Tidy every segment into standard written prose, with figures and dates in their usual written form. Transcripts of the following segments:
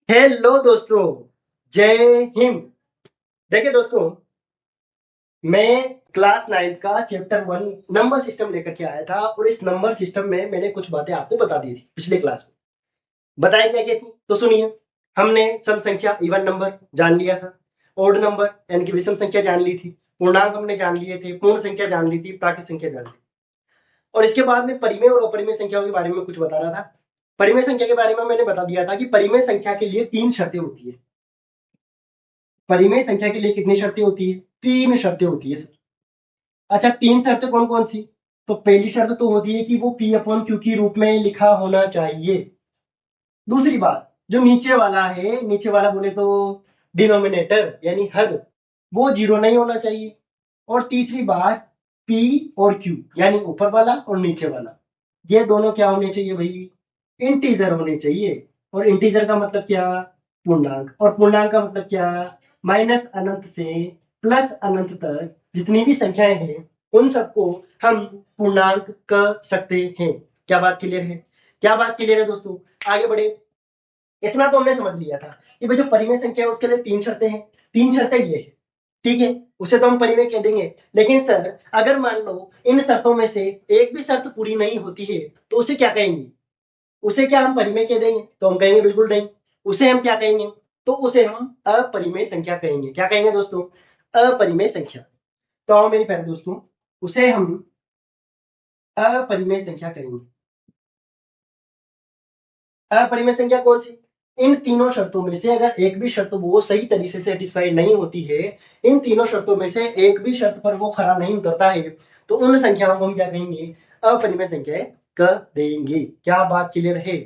Hello दोस्तों, जय हिंद। देखिए दोस्तों, मैं क्लास 9 का चैप्टर 1 नंबर सिस्टम लेकर के आया था और इस नंबर सिस्टम में मैंने कुछ बातें आपको बता दी थी पिछले क्लास में। बताई क्या क्या थी तो सुनिए। हमने सम संख्या इवन नंबर जान लिया था, ओड नंबर यानी कि विषम संख्या जान ली थी, पूर्णांक हमने जान लिए थे, पूर्ण संख्या जान ली थी, प्राकृत संख्या जान ली थी। और इसके बाद में परिमेय और अपरिमेय संख्याओं के बारे में कुछ बता रहा था। परिमेय संख्या के बारे में मैंने बता दिया था कि परिमेय संख्या के लिए 3 शर्तें होती है। परिमेय संख्या के लिए कितनी शर्तें होती है? 3 शर्तें होती है। अच्छा, 3 शर्तें कौन कौन सी? तो पहली शर्त तो होती है कि वो पी अपॉन क्यू के रूप में लिखा होना चाहिए। दूसरी बात, जो नीचे वाला है, नीचे वाला बोले तो डिनोमिनेटर यानी हद, वो 0 नहीं होना चाहिए। और तीसरी बात, पी और क्यू यानी ऊपर वाला और नीचे वाला, ये दोनों क्या होने चाहिए भाई? इंटीजर होने चाहिए। और इंटीजर का मतलब क्या? पूर्णांक। और पूर्णांक का मतलब क्या? माइनस अनंत से प्लस अनंत तक जितनी भी संख्याएं हैं उन सबको हम पूर्णांक कह सकते हैं। क्या बात क्लियर है? क्या बात क्लियर है दोस्तों? आगे बढ़े। इतना तो हमने समझ लिया था कि भाई जो परिमेय संख्या है उसके लिए 3 शर्तें हैं। 3 शर्तें ये है, ठीक है, उसे तो हम परिमेय कह देंगे। लेकिन सर, अगर मान लो इन शर्तों में से एक भी शर्त पूरी नहीं होती है तो उसे क्या कहेंगे? उसे क्या हम परिमेय कह देंगे? तो हम कहेंगे बिल्कुल नहीं। उसे हम क्या कहेंगे? तो उसे हम अपरिमेय संख्या कहेंगे। क्या कहेंगे दोस्तों? अपरिमेय संख्या। तो आओ मेरे प्यारे दोस्तों, उसे हम अपरिमेय संख्या कहेंगे। अपरिमेय संख्या कौन सी? इन तीनों शर्तों में से अगर एक भी शर्त वो सही तरीके से सेटिस्फाइड नहीं होती है, इन तीनों शर्तों में से एक भी शर्त पर वो खरा नहीं उतरता है, तो उन संख्याओं को हम क्या कहेंगे? अपरिमेय संख्याएं कह देंगे। क्या बात क्लियर है?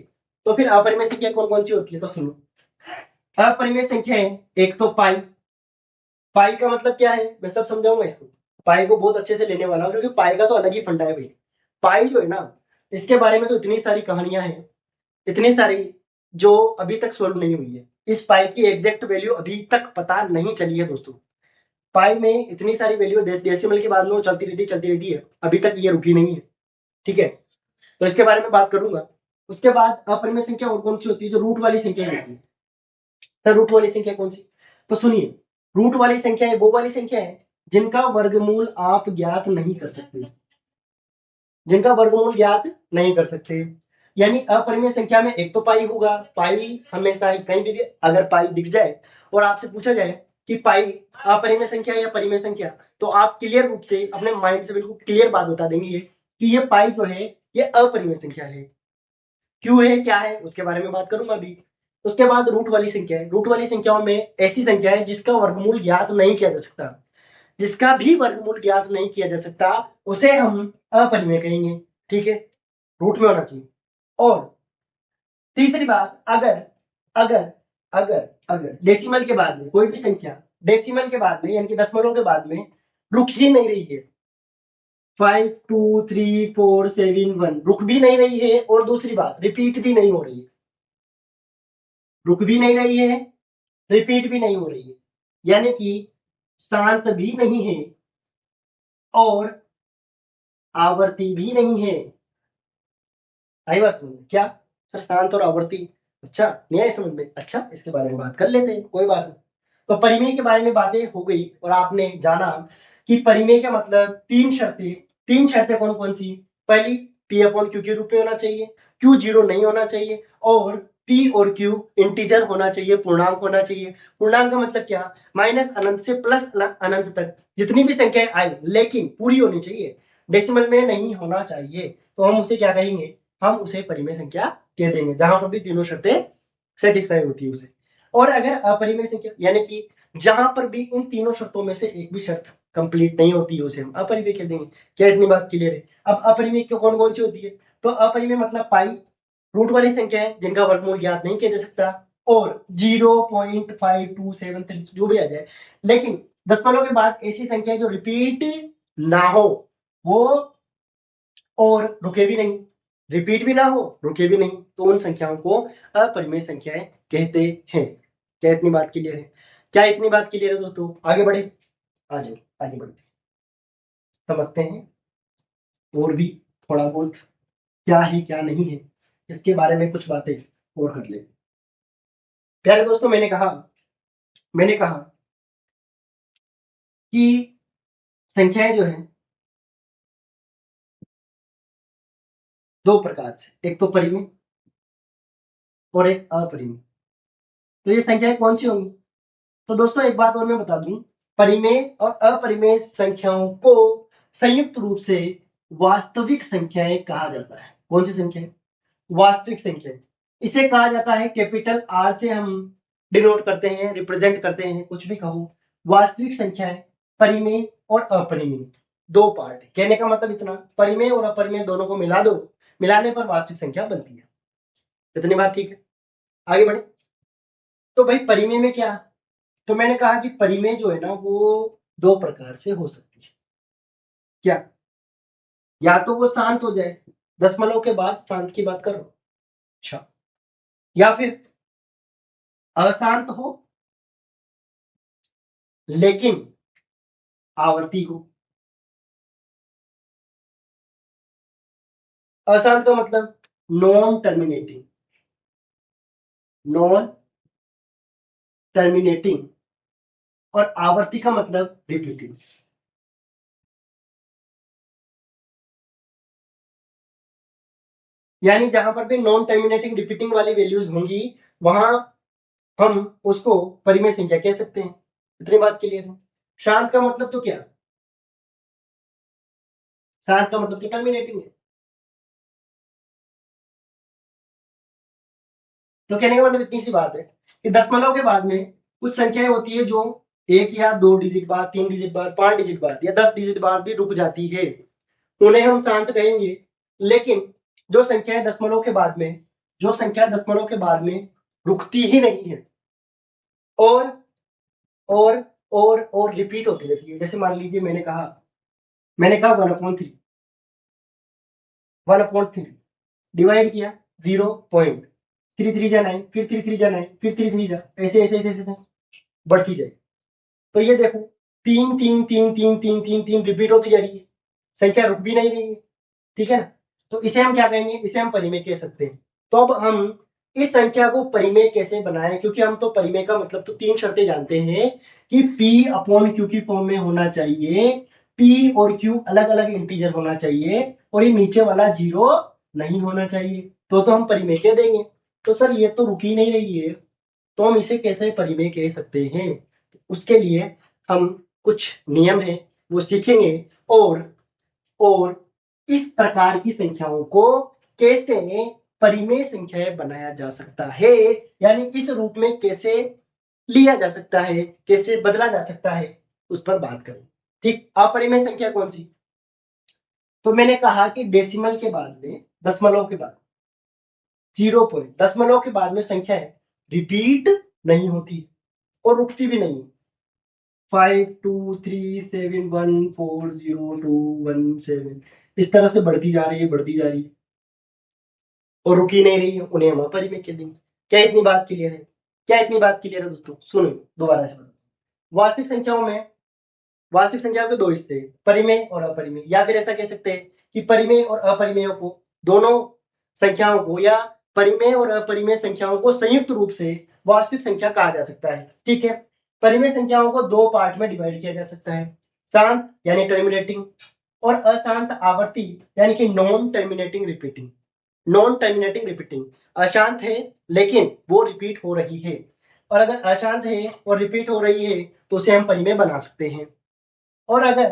तो फिर अपरिमेय संख्या कौन कौन सी होती है तो सुनो। अपरिमेय संख्याएं, एक तो पाई। पाई का मतलब क्या है मैं सब समझाऊंगा इसको। पाई को बहुत अच्छे से लेने वाला हूं क्योंकि पाई का तो अलग ही फंडा है भाई। पाई जो है ना, इसके बारे में तो इतनी सारी कहानियां हैं, इतनी सारी, जो अभी तक सोल्व नहीं हुई है। इस पाई की एग्जैक्ट वैल्यू अभी तक पता नहीं चली है दोस्तों। पाई में इतनी सारी वैल्यू डेसिमल के बाद में वो चलती रहती है, अभी तक ये रुकी नहीं है। ठीक है, तो इसके बारे में बात करूंगा। उसके बाद अपरिमेय संख्या और कौन सी होती है? जो रूट वाली संख्या होती है। सर, रूट वाली संख्या कौन सी? तो सुनिए, रूट वाली संख्या है वो वाली संख्या है जिनका वर्गमूल आप ज्ञात नहीं कर सकते। जिनका वर्गमूल ज्ञात नहीं कर सकते, यानी अपरिमेय संख्या में एक तो पाई होगा। पाई हमेशा कहीं भी अगर पाई दिख जाए और आपसे पूछा जाए कि पाई अपरिमेय संख्या या परिमेय संख्या, तो आप क्लियर रूप से अपने माइंड से बिल्कुल क्लियर बात बता देंगे ये कि ये पाई जो है ये अपरिमेय संख्या है। क्यों है, क्या है, उसके बारे में बात करूंगा अभी। उसके बाद रूट वाली संख्या है। रूट वाली संख्याओं में ऐसी संख्या है जिसका वर्गमूल ज्ञात नहीं किया जा सकता। जिसका भी वर्गमूल ज्ञात नहीं किया जा सकता उसे हम अपरिमेय कहेंगे। ठीक है, रूट में होना चाहिए। और तीसरी बात, अगर अगर अगर अगर डेसिमल के बाद में कोई भी संख्या, डेसिमल के बाद में यानी कि दशमलव के बाद में रुक ही नहीं रही है, 5 2 3 4 7 1 रुक भी नहीं रही है, और दूसरी बात रिपीट भी नहीं हो रही है। रुक भी नहीं रही है, रिपीट भी नहीं हो रही है, यानी कि शांत भी नहीं है और आवर्ती भी नहीं है। आई बात समझ में? क्या सर, शांत और आवर्ती? अच्छा, नहीं आई समझ में? अच्छा, इसके बारे में बात कर लेते हैं, कोई बात नहीं। तो परिमेय के बारे में बातें हो गई और आपने जाना कि परिमेय का मतलब 3 शर्तें। 3 शर्तें कौन कौन सी? पहली, पी अपॉन क्यू के रूप में होना चाहिए, क्यू 0 नहीं होना चाहिए, और पी और क्यू इंटीजर होना चाहिए, पूर्णांक होना चाहिए। पूर्णांक का मतलब क्या? माइनस अनंत से प्लस अनंत तक जितनी भी संख्याएं आई लेकिन पूरी होनी चाहिए, डेसिमल में नहीं होना चाहिए। तो हम उसे क्या कहेंगे? हम उसे परिमेय संख्या कह देंगे, जहां पर भी तीनों शर्तें सेटिस्फाई होती है उसे। और अगर अपरिमेय संख्या यानी कि जहां पर भी इन तीनों शर्तों में से एक भी शर्त कंप्लीट नहीं होती है उसे हम अपरिमेय कह देंगे। क्या इतनी बात क्लियर है? अब अपरिमेय क्यों कौन कौन सी होती है? तो अपरिमेय मतलब पाई, रूट वाली संख्या है जिनका वर्गमूल ज्ञात नहीं किया जा सकता, और 0.5273 जो भी आ जाए, लेकिन दशमलव के बाद ऐसी संख्या है जो रिपीट ना हो, वो, और रुके भी नहीं, रिपीट भी ना हो, रुके भी नहीं, तो उन संख्याओं को अपरिमेय संख्याएं कहते हैं। क्या इतनी बात क्लियर है? क्या इतनी बात क्लियर है दोस्तों? आगे बढ़े, आ जाओ, आगे बढ़ते समझते हैं और भी थोड़ा बहुत क्या है क्या नहीं है, इसके बारे में कुछ बातें और कर ले। प्यारे दोस्तों, मैंने कहा कि संख्याएं जो है दो प्रकार से, एक तो परिमेय और एक अपरिमेय। तो ये संख्याएं कौन सी होंगी? तो दोस्तों एक बात और मैं बता दूं, परिमेय और अपरिमेय संख्याओं को संयुक्त रूप से वास्तविक संख्याएं कहा जाता है। कौन सी संख्याएं? वास्तविक संख्याएं। इसे कहा जाता है, कैपिटल आर से हम डिनोट करते हैं, रिप्रेजेंट करते हैं, कुछ भी कहो। वास्तविक संख्याएं परिमेय और अपरिमेय दो पार्ट। कहने का मतलब इतना, परिमेय और अपरिमेय दोनों को मिला दो, मिलाने पर वास्तविक संख्या बनती है। इतनी बात ठीक है? आगे बढ़े। तो भाई परिमेय में क्या? तो मैंने कहा कि परिमेय जो है ना वो दो प्रकार से हो सकती है। क्या? या तो वो शांत हो जाए, दशमलव के बाद शांत की बात कर रहा हूं। अच्छा। या फिर अशांत हो लेकिन आवर्ती हो। अशांत का मतलब नॉन टर्मिनेटिंग, नॉन टर्मिनेटिंग। और आवर्ती का मतलब रिपीटिंग। यानी जहां पर भी नॉन टर्मिनेटिंग रिपीटिंग वाली वैल्यूज होंगी वहां हम उसको परिमेय संख्या कह सकते हैं। इतनी बात क्लियर है? शांत का मतलब तो क्या? शांत का मतलब तो टर्मिनेटिंग है। तो कहने का मतलब इतनी सी बात है कि दशमलव के बाद में कुछ संख्याएं होती है जो एक या दो डिजिट बाद, तीन डिजिट बाद, पांच डिजिट बाद या 10 डिजिट बाद भी रुक जाती है, उन्हें हम शांत कहेंगे। लेकिन जो संख्याएं दशमलव के बाद में जो संख्या दशमलव के बाद में रुकती ही नहीं है और और और रिपीट होती रहती है, जैसे मान लीजिए मैंने कहा 1/3, 1/3 डिवाइड किया 0.33 जा 9, फिर 33 जा 9, फिर 33 जा, ऐसे ऐसे ऐसे ऐसे बढ़ती जाए। तो ये देखो, तीन तीन तीन तीन तीन तीन तीन रिपीट होती जा रही है, संख्या रुक भी नहीं रही है। ठीक है ना? तो इसे हम क्या कहेंगे? इसे हम परिमेय कह सकते हैं। तो अब हम इस संख्या को परिमेय कैसे बनाएं, क्योंकि हम तो परिमेय का मतलब तो तीन शर्तें जानते हैं कि P अपॉन Q की फॉर्म में होना चाहिए, P और Q अलग अलग इंटीजर होना चाहिए और ये नीचे वाला जीरो नहीं होना चाहिए, तो हम परिमेय कह देंगे। तो सर ये तो रुक ही नहीं रही है, तो हम इसे कैसे परिमेय कह सकते हैं? उसके लिए हम कुछ नियम है वो सीखेंगे और इस प्रकार की संख्याओं को कैसे परिमेय संख्याएं बनाया जा सकता है, यानी इस रूप में कैसे लिया जा सकता है, कैसे बदला जा सकता है, उस पर बात करें। ठीक। अपरिमेय संख्या कौन सी? तो मैंने कहा कि डेसिमल के बाद में, दशमलव के बाद 0 पॉइंट, दशमलव के बाद में संख्याएं रिपीट नहीं होती और रुकती भी नहीं। 5237140217 इस तरह से बढ़ती जा रही है, बढ़ती जा रही है और रुकी नहीं रही है, उन्हें हम अपरिमेय कह देंगे। क्या इतनी बात क्लियर है? क्या इतनी बात क्लियर है दोस्तों? सुनो दोबारा से। वास्तविक संख्याओं में, वास्तविक संख्याओं के दो हिस्से, परिमेय और अपरिमेय, या फिर ऐसा कह सकते हैं कि परिमेय और अपरिमेय को, दोनों संख्याओं को या परिमेय और अपरिमेय संख्याओं को संयुक्त रूप से वास्तविक संख्या कहा जा सकता है। ठीक है। परिमेय संख्याओं को दो पार्ट में डिवाइड किया जा सकता है, शांत यानी टर्मिनेटिंग और अशांत आवर्ती यानी कि non terminating repeating. Non terminating repeating अशांत है लेकिन वो रिपीट हो रही है, और अगर अशांत है और रिपीट हो रही है तो उसे हम परिमेय बना सकते हैं। और अगर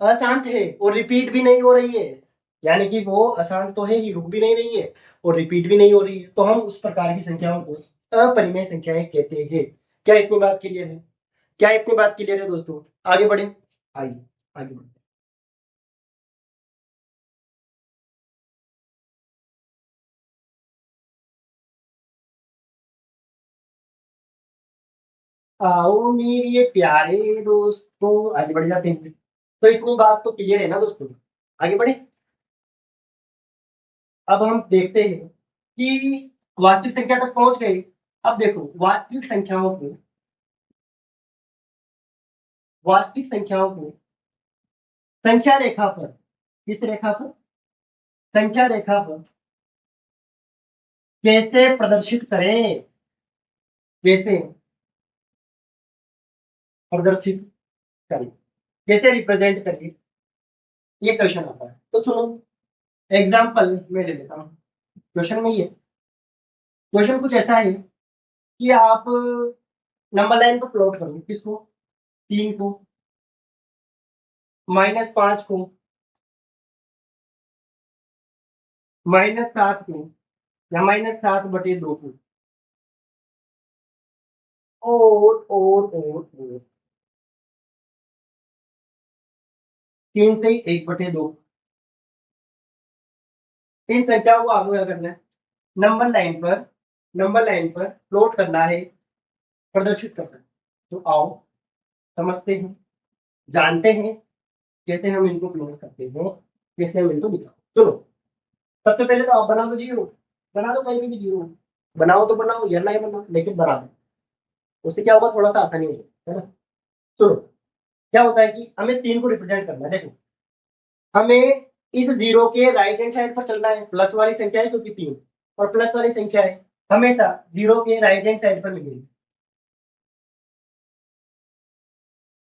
अशांत है और रिपीट भी नहीं हो रही है, यानी कि वो अशांत तो है ही, रुक भी नहीं रही है और रिपीट भी नहीं हो रही है, तो हम उस प्रकार की संख्याओं को अपरिमेय संख्याएं कहते हैं। क्या इतनी बात क्लियर है? क्या इतनी बात क्लियर है दोस्तों? आगे बढ़े, आइए आगे बढ़े। आओ मेरे प्यारे दोस्तों, आगे बढ़ जाते हैं। तो इतनी बात तो क्लियर है ना दोस्तों? आगे बढ़े। अब हम देखते हैं कि वास्तविक संख्या तक पहुंच गए। अब देखो, वास्तविक संख्याओं को संख्या रेखा पर, किस रेखा पर? संख्या रेखा पर कैसे प्रदर्शित करें? कैसे प्रदर्शित करें, कैसे रिप्रेजेंट करिए, ये क्वेश्चन आता है। तो सुनो, एग्जाम्पल में ले लेता हूँ। क्वेश्चन में ये क्वेश्चन कुछ ऐसा है कि आप नंबर लाइन पर प्लॉट करो, किसको, 3 को, -5 को, -7 को, या -7/2 को, और 3 से 1/2। इन संख्याओं को आपको क्या करना है, नंबर लाइन पर प्लॉट करना है, प्रदर्शित करना है। तो आओ समझते हैं, जानते हैं कैसे हम इनको प्लॉट करते हैं, कैसे हम इनको दिखाओ। चलो, सबसे पहले तो आप बना दो जीरो, बना दो कहीं भी जीरो, बनाओ तो बनाओ या नहीं बनाओ, लेकिन बना दो। उससे क्या होगा, थोड़ा सा आसानी हो जाएगा, है ना। चलो, क्या होता है कि हमें 3 को रिप्रेजेंट करना है। देखो, हमें इस जीरो के राइट हैंड साइड पर चलना है, प्लस वाली संख्या है क्योंकि 3, और प्लस वाली संख्या है हमेशा जीरो के राइट हैंड साइड पर मिलेगी।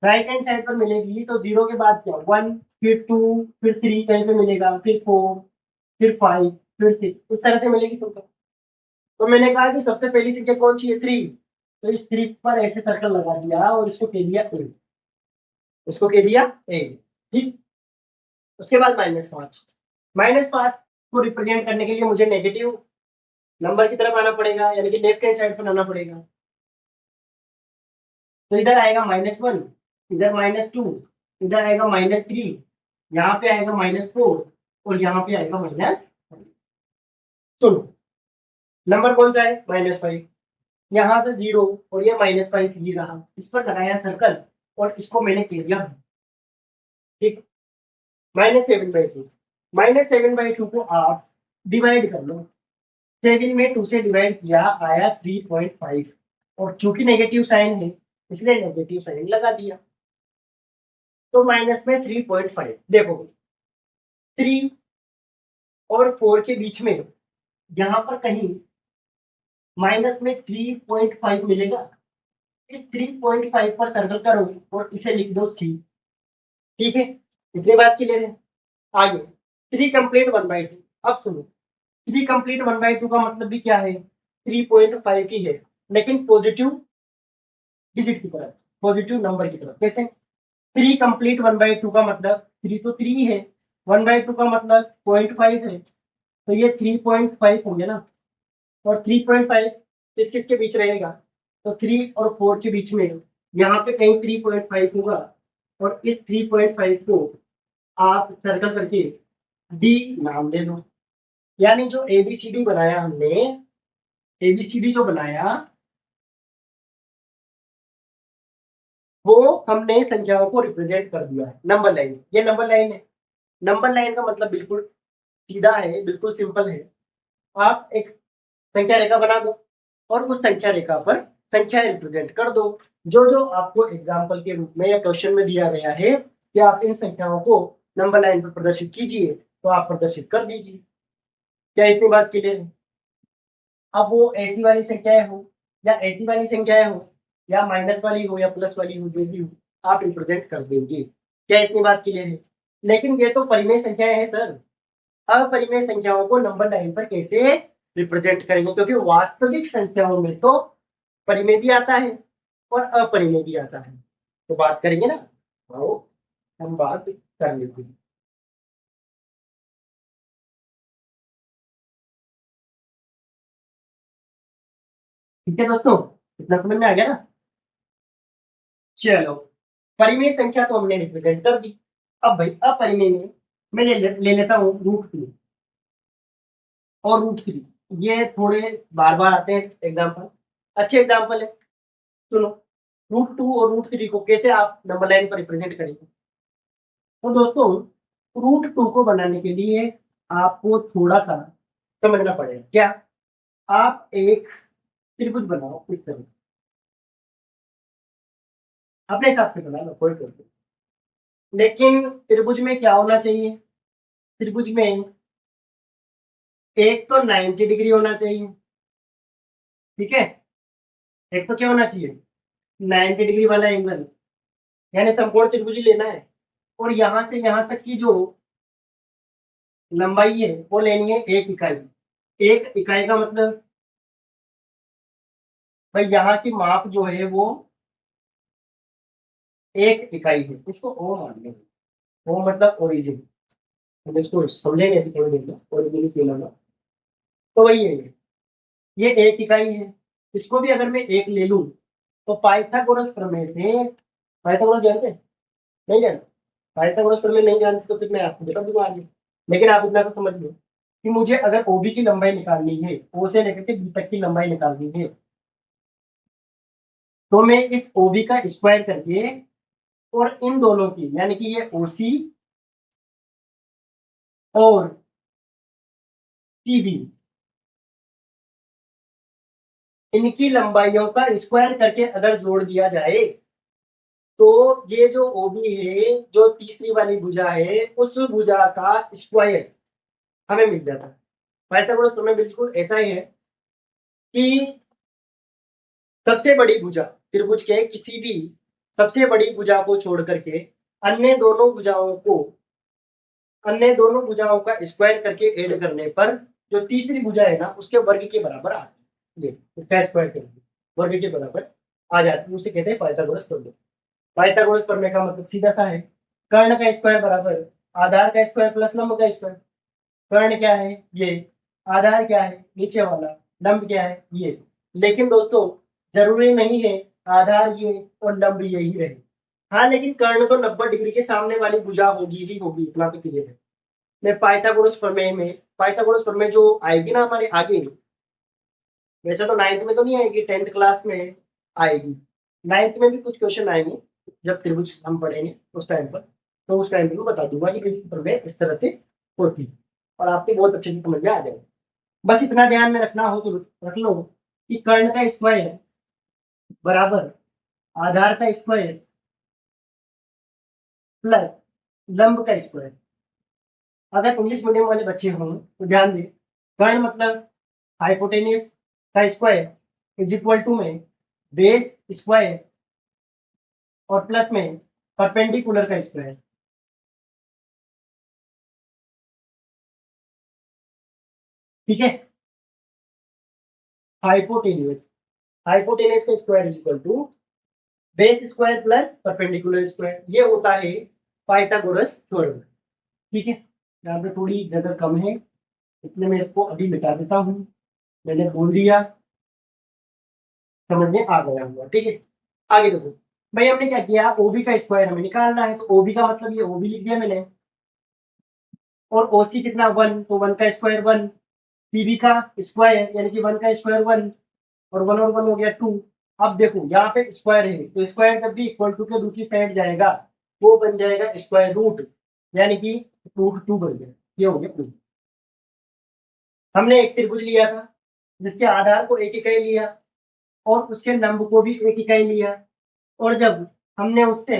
राइट हैंड साइड पर मिलेगी तो जीरो के बाद क्या, 1, फिर 2, फिर 3 कहीं पे मिलेगा, फिर 4, फिर 5, फिर 6, इस तरह से मिलेगी तुमको। तो मैंने कहा कि सबसे पहली संख्या कौन सी है, 3। तो इस 3 पर ऐसे सर्कल लगा दिया और इसको कह दिया ए, उसको कह दिया ए। ठीक। उसके बाद -5, -5 को रिप्रेजेंट करने के लिए मुझे नेगेटिव नंबर की तरफ आना पड़ेगा, यानी कि लेफ्ट हैंड साइड पर आना पड़ेगा। तो इधर आएगा -1, इधर -2, इधर आएगा -3, यहाँ पे आएगा -4, और यहाँ पे आएगा -। सुनो, नंबर कौन सा है, -5, यहाँ से 0, और ये -5 ही रहा, इस पर लगाया सर्कल और इसको मैंने कह दिया ठीक। -7/2, -7/2 को आप डिवाइड कर लो, 7 में 2 से डिवाइड किया, आया 3.5, और चूंकि नेगेटिव साइन है इसलिए नेगेटिव साइन लगा दिया। तो माइनस में 3.5, देखो 3 और 4 के बीच में यहाँ पर कहीं माइनस में 3.5 मिलेगा। इस 3.5 पर सर्कल करो और इसे लिख दो 3। ठीक है, इतनी बात की ले रहे हैं। आगे 3 कंप्लीट 1/2। अब सुनो, 3 कंप्लीट 1/2 का मतलब भी क्या है, 3.5 की है, लेकिन पॉजिटिव डिजिट की तरफ, पॉजिटिव नंबर की तरफ। कैसे, 3 कंप्लीट 1/2 का मतलब 3 तो 3 है, 1/2 का मतलब 0.5 है, तो ये 3.5 होंगे ना। और 3.5 किस किसके बीच रहेगा, तो 3 और 4 के बीच में, यहाँ पे कहीं 3.5 होगा, और इस 3.5 को आप सर्कल करके डी नाम दे दो। यानी जो एबीसीडी बनाया हमने, एबीसीडी जो बनाया वो हमने संख्याओं को रिप्रेजेंट कर दिया है नंबर लाइन। ये नंबर लाइन है। नंबर लाइन का मतलब बिल्कुल सीधा है, बिल्कुल सिंपल है। आप एक संख्या रेखा बना दो और उस संख्या रेखा पर संख्या रिप्रेजेंट कर दो, जो जो आपको एग्जाम्पल के रूप में या क्वेश्चन में दिया गया है कि आप इन संख्याओं को नंबर लाइन पर प्रदर्शित कीजिए, तो आप प्रदर्शित कर दीजिए। क्या इतनी बात क्लियर है। अब वो ऐसी वाली संख्याएं हो या ऐसी वाली संख्याएं हो, या माइनस वाली हो या प्लस वाली हो, जो भी हो आप रिप्रेजेंट कर देंगे। क्या इतनी बात क्लियर है। लेकिन ये तो परिमेय संख्याएं हैं सर, अपरिमेय संख्याओं को नंबर लाइन पर कैसे रिप्रेजेंट करेंगे, क्योंकि वास्तविक संख्याओं में तो परिमेय भी आता है और अपरिमेय भी आता है। तो बात करेंगे ना, आओ हम बात कर लेते हैं। ठीक है दोस्तों, इतना समझ में आ गया ना। चलो, परिमेय संख्या तो हमने रिप्रेजेंट कर दी। अब भाई अपरिमेय में मैं ले लेता हूँ √2 और √3। ये थोड़े बार बार आते हैं एग्जाम्पल, अच्छे एग्जाम्पल है। सुनो, √2 और √3 को कैसे आप नंबर लाइन पर रिप्रेजेंट करेंगे। तो दोस्तों, √2 को बनाने के लिए आपको थोड़ा सा समझना पड़ेगा। क्या, आप एक त्रिभुज बनाओ इस तरह, अपने हिसाब से बना लो, कोई प्रॉब्लम। लेकिन त्रिभुज में क्या होना चाहिए, त्रिभुज में एक तो 90 डिग्री होना चाहिए, ठीक है, एक तो क्या होना चाहिए, 90 डिग्री वाला एंगल, यानी समकोण त्रिभुज लेना है। और यहां से यहां तक की जो लंबाई है वो लेनी है 1 इकाई। 1 इकाई का मतलब भाई यहाँ की माप जो है वो 1 इकाई है, इसको ओ मान लेंगे। ओ मतलब ओरिजिन। हम इसको समझेंगे अभी थोड़ी देर में, ओरिजिन क्यों लगा। तो वही है ये 1 इकाई है। इसको भी अगर मैं 1 ले लूं तो पाइथागोरस प्रमेय से, पाइथागोरस जानते हैं? नहीं जानते? पाइथागोरस प्रमेय नहीं जानते तो फिर मैं आपको बता दूंगा आगे। लेकिन आप इतना तो समझ लो कि मुझे अगर ओबी की लंबाई निकालनी है, ओ से लेकर के बी तक की लंबाई निकालनी है, तो मैं इस ओबी का स्क्वायर करके और इन दोनों की, यानी कि ये ओसी और सीबी, इनकी लंबाइयों का स्क्वायर करके अगर जोड़ दिया जाए तो ये जो ओबी है, जो तीसरी वाली भुजा है, उस भुजा का स्क्वायर हमें मिल जाता है। पाइथागोरस प्रमेय बिल्कुल ऐसा ही है कि सबसे बड़ी भुजा, त्रिभुज के किसी भी सबसे बड़ी भुजा को छोड़ करके अन्य दोनों भुजाओं को, अन्य दोनों भुजाओं का स्क्वायर करके ऐड करने पर जो तीसरी भुजा है ना उसके वर्ग के बराबर आती है। ये इसका स्क्वायर करके वर्ग के बराबर आ जाती है, उसे कहते हैं पाइथागोरस प्रमेय। पाइथागोरस प्रमेय का मतलब सीधा सा है, कर्ण का स्क्वायर बराबर आधार का स्क्वायर प्लस लंब का स्क्वायर। कर्ण क्या है ये, आधार क्या है नीचे वाला, लंब क्या है ये। लेकिन दोस्तों जरूरी नहीं है आधार ये और लंब यही रहे। हाँ लेकिन कर्ण तो 90 डिग्री के सामने वाली भुजा होगी ही होगी, इतना तो क्लियर है। मैं पाइथागोरस प्रमेय में, पाइथागोरस प्रमेय जो आएगी ना हमारे आगे, वैसे तो 9th में तो नहीं आएगी, 10th क्लास में आएगी। 9th में भी कुछ क्वेश्चन आएंगे जब त्रिभुज हम पढ़ेंगे उस टाइम पर, तो उस टाइम पर मैं बता दूंगा कि इसकी प्रमेय इस तरह से होती है और आपके बहुत अच्छे से समझ में आ जाएगा। बस इतना ध्यान में रखना हो तो रख लो कि कर्ण का स्क्वायर बराबर आधार का स्क्वायर प्लस लंब का स्क्वायर। अगर इंग्लिश मीडियम वाले बच्चे हों तो ध्यान दें, कर्ण मतलब हाइपोटेनियस का स्क्वायर इज इक्वल टू में बेस स्क्वायर और प्लस में परपेंडिकुलर का स्क्वायर। ठीक है, हाइपोटेनियस, हाइपोटेनियस का square is equal to base square plus perpendicular square, ये होता है पाइथागोरस थ्योरम। ठीक है, यहाँ पे थोड़ी जगह कम है इसलिए मैं इसको अभी मिटा देता हूँ, मैंने बोल दिया, समझ में आ गया हुआ। ठीक है, आगे देखो भाई, हमने क्या किया, ओबी का स्क्वायर हमें निकालना है, तो ओबी का मतलब ये ओबी लिख दिया मैंने, और ओसी कितना 1, तो 1 का स्क्वायर 1, सीबी का स्क्वायर यानी कि 1 का स्क्वायर 1, और 1 हो गया 2। अब देखो यहाँ पे स्क्वायर है तो स्क्वायर जब भी इक्वल टू के दूसरी साइड जाएगा वो बन जाएगा स्क्वायर रूट, यानी कि रूट 2 बन गया, ये हो गया 2। हमने एक त्रिभुज लिया था जिसके आधार को 1 इकाई लिया और उसके लंब को भी 1 इकाई लिया, और जब हमने उससे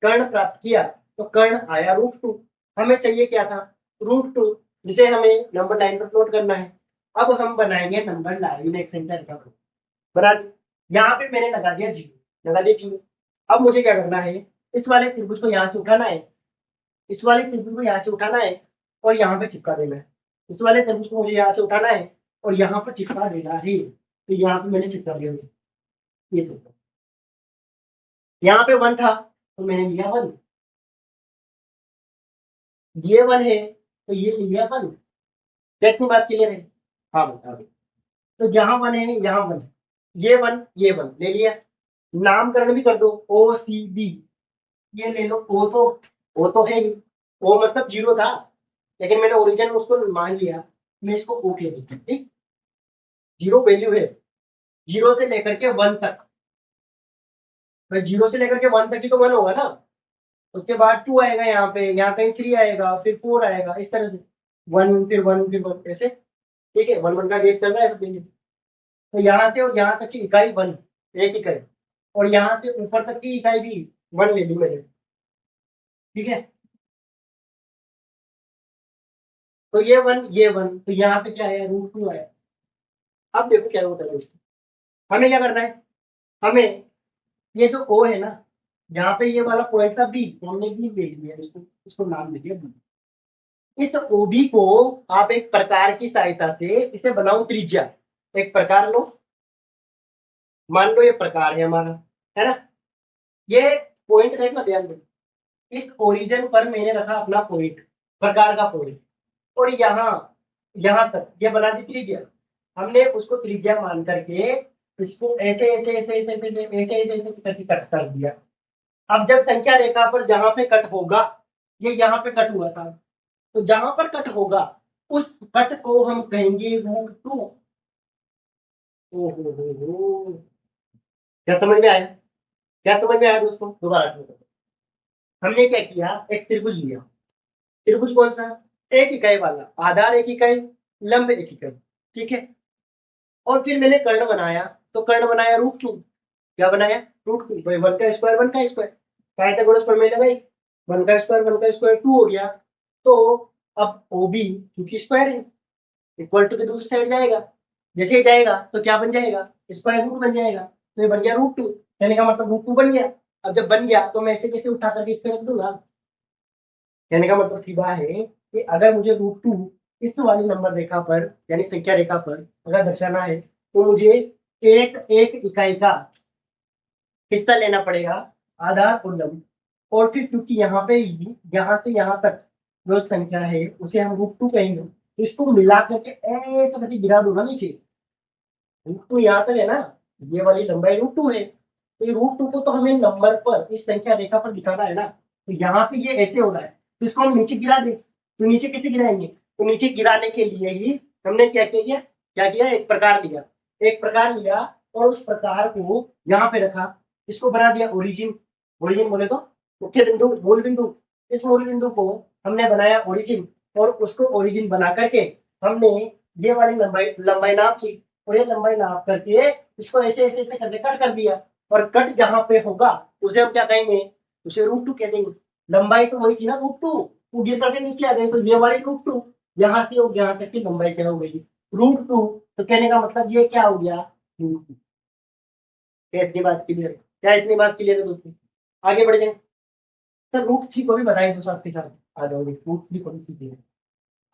कर्ण प्राप्त किया तो कर्ण आया रूट 2। हमें चाहिए क्या था, रूट 2, जिसे हमें नंबर लाइन पर प्लॉट करना है। अब हम बनाएंगे नंबर लाइन एक सेंटर का बना दी। यहाँ पे मैंने लगा दिया जीरो, लगा दिया जीरो। अब मुझे क्या करना है, इस वाले त्रिभुज को यहाँ से उठाना है, इस वाले त्रिभुज को यहाँ से उठाना है और यहाँ पे चिपका देना है। इस वाले त्रिभुज को मुझे यहाँ से उठाना है और यहाँ पर चिपका देना है, तो यहाँ पे मैंने चिपका दिया, ये चिपका। यहाँ पे 1 था तो मैंने लिया 1, ये 1 है तो ये लिया 1। कितनी बात क्लियर है? हाँ बता दो। तो जहाँ 1 है यहाँ 1 है, ये 1 ले लिया। नामकरण भी कर दो, ओ सी बी, ये ले लो। ओ तो है ही, ओ मतलब जीरो था, लेकिन मैंने ओरिजिन उसको मान लिया, मैं इसको ओ कह देता हूँ। ठीक, जीरो वैल्यू है, जीरो से लेकर के 1 तक, भाई जीरो से लेकर के 1 तक ही तो 1 होगा ना। उसके बाद 2 आएगा, यहाँ पे यहाँ कहीं 3 आएगा, फिर 4 आएगा, इस तरह से 1 फिर 1 फिर 1 ऐसे। ठीक है, 1 1 का गेट चल रहा है सब में। तो यहाँ से और यहाँ तक की इकाई 1, 1 इकाई, और यहाँ से ऊपर तक की इकाई भी 1 ले ली मैंने। ठीक है, तो ये 1 तो यहाँ पे क्या है, रूट 2 है। अब देखो क्या होता है दोस्तों, हमें क्या करना है, हमें ये जो ओ है ना, यहाँ पे ये वाला पॉइंट था बी, हमने बी दे दिया, इसको नाम दे दिया बी। इस ओबी को आप एक प्रकार की सहायता से इसे बनाओ त्रिज्या। एक प्रकार लो, मान लो ये प्रकार है हमारा, है ना। ये पॉइंट देखना ध्यान दो, इस ओरिजिन पर मैंने रखा अपना पॉइंट, प्रकार का पॉइंट, और यहाँ यहाँ तक ये बना दी त्रिज्या। हमने उसको त्रिज्या मान करके इसको ऐसे ऐसे ऐसे ऐसे ऐसे ऐसे ऐसे ऐसे ऐसे करके कट कर दिया। अब जब संख्या रेखा पर जहां पे कट होगा, ये यहाँ पे कट हुआ था, तो जहां पर कट होगा उस कट को हम कहेंगे √2। ओहो, क्या समझ में आया? क्या समझ में आया दोस्तों? दोबारा सुनो। हमने क्या किया, एक त्रिभुज लिया। त्रिभुज कौन सा? एक इकाई वाला, आधार एक इकाई, लंब एक इकाई, ठीक है। और फिर मैंने कर्ण बनाया, तो कर्ण बनाया √2। क्या बनाया? √2। भाई वन का स्क्वायर वन का स्क्वायर, पाइथागोरस प्रमेय लगाई, वन का स्क्वायर 2 हो गया। तो अब ओबी क्योंकि स्क्वायर है, इक्वल टू के दूसरी साइड जाएगा, जैसे ही जाएगा तो क्या बन जाएगा, स्क्वायर रूट बन जाएगा, तो ये बन गया √2। कहने का मतलब √2 बन गया। अब जब बन गया तो मैं इसे कैसे उठा करके इस पे रख दूंगा। कहने का मतलब सीधा है कि अगर मुझे √2 इस वाली नंबर रेखा पर यानी संख्या रेखा पर अगर दर्शाना है, तो मुझे एक एक इकाई का हिस्सा लेना पड़ेगा, आधार और लंब। और फिर क्योंकि यहाँ पे यहाँ से यहाँ तक जो संख्या है उसे हम √2 कहेंगे, तो इसको मिला करके ऐसे करके गिरा दूंगा नीचे। √2 यहाँ तक है ना, ये वाली लंबाई √2 है, तो ये √2 को तो हमें नंबर पर इस संख्या रेखा पर दिखाना है ना। तो यहाँ पे ये ऐसे हो रहा है, तो इसको हम नीचे गिरा दें, तो नीचे कैसे गिराएंगे? तो नीचे गिराने के लिए ही हमने क्या किया, एक प्रकार लिया। एक प्रकार लिया और उस प्रकार को यहाँ पे रखा, इसको बना दिया ओरिजिन। ओरिजिन बोले तो मुख्य बिंदु, मूल बिंदु। इस मूल बिंदु को हमने बनाया ओरिजिन, और उसको ओरिजिन बना करके हमने ये वाली लंबाई लंबाई नापी, और ये लंबाई नाप करके इसको ऐसे ऐसे ऐसे करके कट कर दिया। और कट जहां पे होगा उसे हम क्या कहेंगे, उसे √2 कह देंगे। लंबाई तो वही थी ना √2, वो गिर करके नीचे आ गई, तो ये वाली √2 यहाँ से और यहाँ तक की लंबाई क्या हो गई, √2। तो कहने का मतलब ये क्या हो गया, √2। क्या इतनी बात क्लियर है? क्या इतनी बात क्लियर है दोस्तों? आगे बढ़ जाए। सर √3 को भी बताएं तो साथ के साथ आ जाओगे, √3 को भी सीखिए।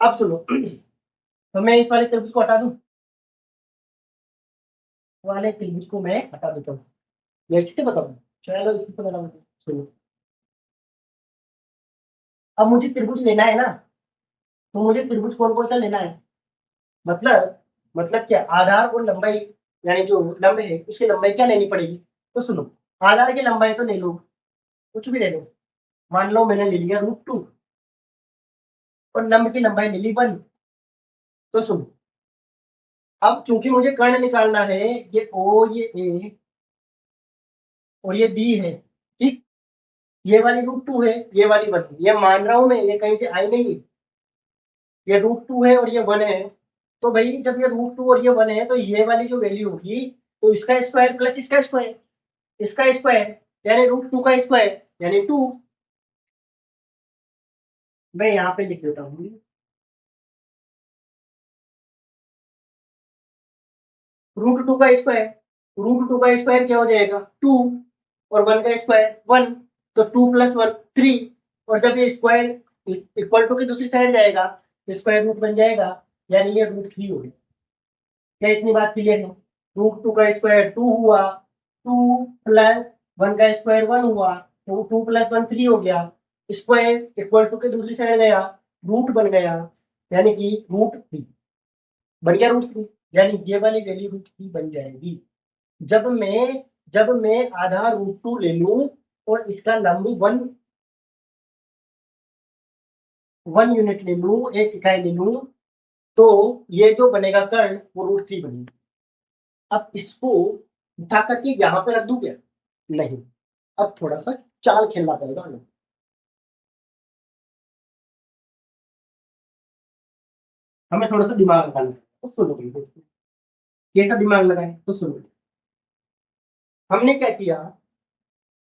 अब सुनो, तो मैं इस वाले त्रिभुज को हटा दूं, वाले त्रिभुज को मैं हटा देता हूँ, मैं अच्छे से बताऊँ। चलो इसको तो बता, सुनो। अब मुझे त्रिभुज लेना है ना, तो मुझे त्रिभुज कौन कौन सा लेना है, मतलब क्या, आधार और लंबाई, यानी जो लंब है उसकी लंबाई क्या लेनी पड़ेगी। तो सुनो, आधार की लंबाई तो ले लो, कुछ भी ले लो। मान लो मैंने ले लिया √2, और लंब की लंबाई ले ली 1। तो सुनो, अब चूंकि मुझे कर्ण निकालना है, ये ओ ये ए और ये बी है, ठीक। ये वाली √2 है, ये वाली 1 है, ये मान रहा हूं मैं, ये कहीं से आई नहीं। ये √2 है और ये 1 है, तो भाई जब ये √2 और ये 1 है, तो ये वाली जो वैल्यू होगी, तो इसका स्क्वायर प्लस इसका स्क्वायर, इसका स्क्वायर यानी √2 का स्क्वायर यानी 2। मैं यहाँ पे लिख देता हूँ, √2 का स्क्वायर, √2 का स्क्वायर क्या हो जाएगा 2, और 1 का स्क्वायर 1, तो 2 + 1 3। और जब ये स्क्वायर इक्वल टू की दूसरी साइड जाएगा, तो स्क्वायर रूट बन जाएगा, यानी ये √3 हो गया। क्या इतनी बात क्लियर है? √2 का स्क्वायर 2 हुआ, 2 + 1 का स्क्वायर 1 हुआ, तो 2 + 1 3 हो गया। स्क्वायर इक्वल टू के दूसरी साइड गया, रूट बन गया, यानी कि √3 बन गया, √3। यानी ये वाली वैल्यू √3 बन जाएगी। जब मैं जब मैं आधा √2 ले लूं और इसका लंब 1 यूनिट ले लूं, एक इकाई ले लूं, तो ये जो बनेगा कर्ण वो √3 बनेगा। अब इसको उठा करके यहाँ पे रख दूं क्या? नहीं, अब थोड़ा सा चाल खेलना पड़ेगा हमें। हमें थोड़ा सा दिमाग लगाना है। तो सुनो भाई दोस्तों, कैसा दिमाग लगाए तो सुनो। हमने क्या किया,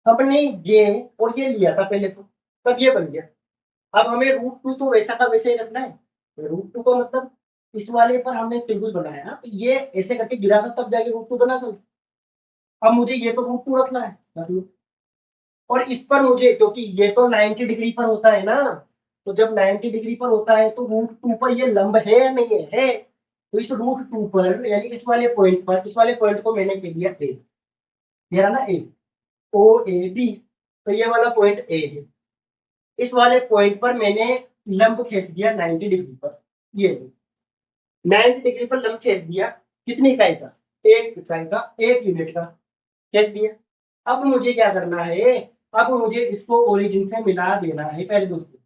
हमने ये और ये लिया था पहले, तो तब ये बन गया। अब हमें √2 तो वैसा का वैसे ही रखना है। √2 का मतलब इस वाले पर हमने त्रिभुज बनाया, तो ये ऐसे करके गिरा था तब जाके √2 बना था। अब मुझे ये तो रूट 2 रखना है, रख लो। और इस पर मुझे, क्योंकि ये तो 90 डिग्री पर होता है ना, तो जब 90 डिग्री पर होता है तो रूट 2 पर ये लंब है या नहीं है, तो इस रूट 2 पर यानी इस वाले पॉइंट पर, इस वाले पॉइंट को मैंने कह दिया ए, ये रहा ना ए, ओ ए बी, तो ये वाला पॉइंट ए है। इस वाले पॉइंट पर मैंने लंब खींच दिया 90 डिग्री पर, ये 90 डिग्री पर लंब खींच दिया, कितनी इकाई का, 1 इकाई का, 1 यूनिट का खींच दिया। अब मुझे क्या करना है, अब मुझे इसको ओरिजिन से मिला देना है पहले दोस्तों,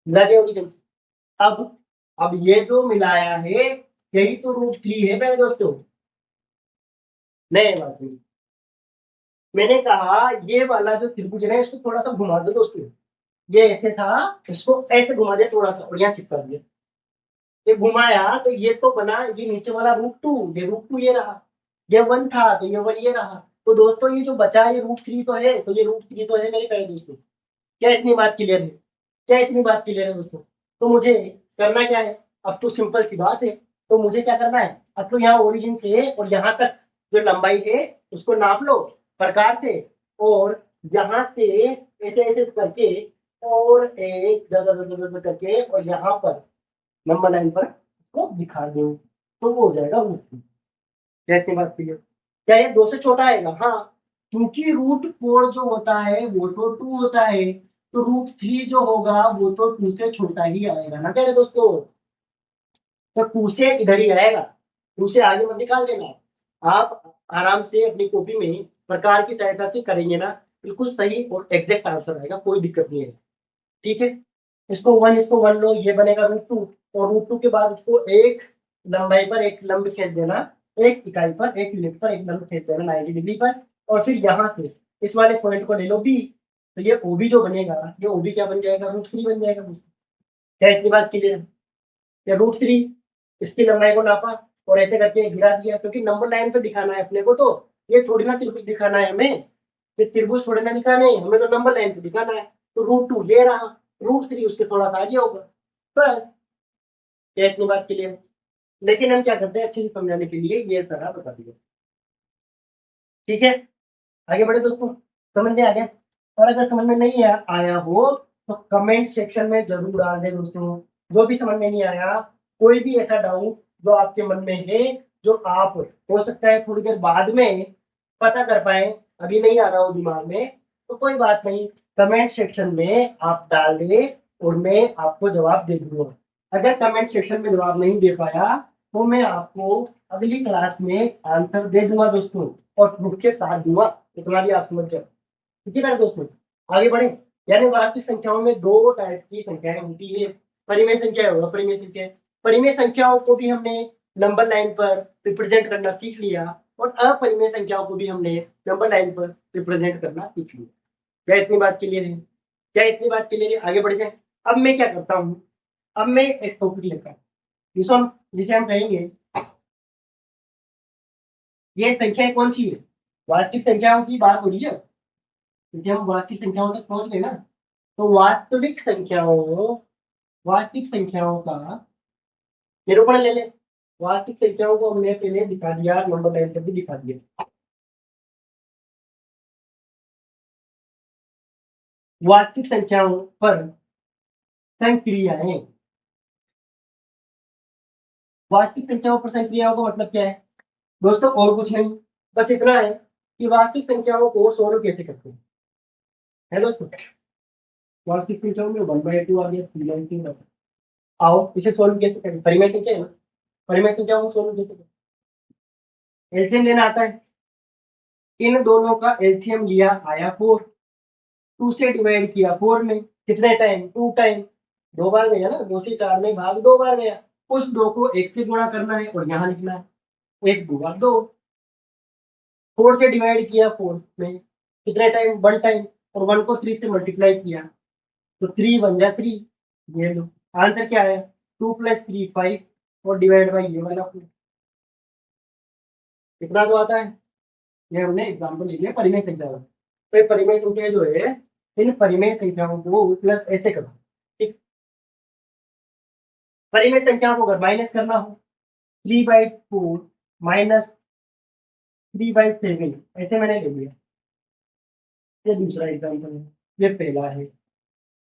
मिला दे ओरिजिन से। अब ये जो मिलाया है यही तो रूट 3 है पहले दोस्तों, नए बात नहीं। मैंने कहा ये वाला जो त्रिभुज है इसको थोड़ा सा घुमा दो दोस्तों, ये ऐसे था, इसको ऐसे घुमा दिया थोड़ा सा और यहाँ चिपका दिया, ये घुमाया तो ये तो बना, ये नीचे वाला रूट 2, ये रूट 2 ये रहा, ये 1 था तो ये 1 ये रहा। तो दोस्तों ये जो बचा है ये रूट 3 तो है, तो ये रूट 3 तो है मेरे प्यारे दोस्तों। क्या इतनी बात क्लियर है, क्या इतनी बात क्लियर है दोस्तों। तो मुझे करना क्या है, अब तो सिंपल सी बात है, तो मुझे क्या करना है, अब तो यहाँ ओरिजिन से और यहाँ तक जो लंबाई है उसको नाप लो प्रकार से, और यहाँ से ऐसे ऐसे करके और एक करके और यहाँ पर नंबर लाइन पर इसको दिखा दो, तो वो हो जाएगा रूट 2। कैसी बात क्लियर, क्या ये 2 से छोटा आएगा, हाँ, क्योंकि रूट 4 जो होता है वो तो 2 होता है, तो रूट 3 जो होगा वो तो 2 से छोटा ही आएगा ना कह रहे दोस्तों, तो 2 से इधर ही आएगा, 2 से आगे मत निकाल देना। आप आराम से अपनी कॉपी में प्रकार की सहायता से करेंगे ना, बिल्कुल सही और एग्जैक्ट आंसर आएगा, कोई दिक्कत नहीं है। ठीक है, इसको वन लो, ये बनेगा रूट 2, और रूट 2 के बाद इसको एक लंबाई पर एक लंब खींच देना, 1 इकाई पर 1 यूनिट पर एक लंब खींच देना 90 डिग्री पर, और फिर यहाँ से इस वाले पॉइंट को ले लो बी, तो ये ओबी जो बनेगा, ये ओबी क्या बन जाएगा, रूट 3 बन जाएगा। क्या इतनी बात क्लियर है, या रूट 3 इसकी लंबाई को नापा और ऐसे करके गिरा दिया, क्योंकि नंबर लाइन पे दिखाना है अपने को, तो ये थोड़ी ना त्रिभुज दिखाना है हमें, ये त्रिभुज थोड़ी ना दिखाने हैं हमें, तो नंबर लाइन पे दिखाना है। तो रूट 2 ये रहा, रूट 3 उसके थोड़ा सा आगे होगा, बस। क्या इतनी बात क्लियर है, लेकिन हम क्या करते हैं अच्छे से समझाने के लिए ये तरह बता दिया। ठीक है, आगे बढ़े दोस्तों, समझ में आ गया। और अगर समझ में नहीं आया हो तो कमेंट सेक्शन में जरूर डाल दें दोस्तों, जो भी समझ में नहीं आया, कोई भी ऐसा डाउट जो आपके मन में है, जो आप हो सकता है थोड़ी देर बाद में पता कर पाए, अभी नहीं आ रहा हो दिमाग में, तो कोई बात नहीं, कमेंट सेक्शन में आप डाल दें और मैं आपको जवाब दे दूंगा। अगर कमेंट सेक्शन में जवाब नहीं दे पाया तो मैं आपको अगली क्लास में आंसर दे दूंगा दोस्तों, और प्रूफ के साथ दूंगा, इतना भी आप समझ जाओ। ठीक है मेरे दोस्तों, आगे बढ़े। यानी वास्तविक संख्याओं में 2 टाइप की संख्याएं होती है, परिमेय संख्या और अपरिमेय संख्या। परिमेय संख्याओं को भी हमने नंबर लाइन पर रिप्रेजेंट करना सीख लिया, और अपरिमेय संख्याओं को भी हमने नंबर लाइन पर रिप्रेजेंट करना सीख लिया। क्या इतनी बात क्लियर है, क्या इतनी बात क्लियर है, आगे बढ़ जाए। अब मैं क्या करता हूँ, अब मैं एक टॉपिक लेता हूँ जिसे हम कहेंगे, ये संख्या कौन सी है, वास्तविक संख्याओं की बात हो रही है, क्योंकि हम वास्तविक संख्याओं तक पहुंच गए ना। तो वास्तविक संख्याओं का निरूपण ले लें। वास्तविक संख्याओं को हमने पहले दिखा दिया, नंबर लाइन पर भी दिखा दिया। वास्तविक संख्याओं पर संक्रियाएं, वास्तविक संख्याओं पर संक्रियाओं का मतलब क्या है दोस्तों, और कुछ नहीं, बस इतना है कि वास्तविक संख्याओं को सोल्व कैसे करते हैं। है दोस्तों, वास्तविक संख्याओं में 1/2 आ गया, 3/2, आओ इसे सोल्व कैसे करें, परिमेय संख्या है ना, परिमेय संख्याओं को सोल्व कैसे करें, एलसीएम लेना आता है। इन दोनों का एलसीएम लिया, आया 4, 2 से डिवाइड किया 4 में, कितने टाइम, 2 टाइम, 2 बार गया ना, 2 से 4 में भाग 2 बार गया, उस 2 को 1 से गुणा करना है और यहाँ लिखना है, 1 2 2। 4 से डिवाइड किया 4 में, कितने टाइम, 1 टाइम, और 1 को 3 से मल्टीप्लाई किया, तो 3 1 जा 3, ये लो आंसर क्या है, 2 + 3 5, और डिवाइड बाई ये वाला 4, कितना तो आता है। ये हमने एग्जाम्पल ले लिया परिमेय संख्या का। तो ये परिमेय संख्या जो है, इन परिमेय संख्याओं को प्लस ऐसे करो, ठीक। परिमेय संख्याओं को अगर माइनस करना हो, 3/4 माइनस 3/7 ऐसे मैंने ले लिया। ये दूसरा एग्जाम्पल है, ये पहला है।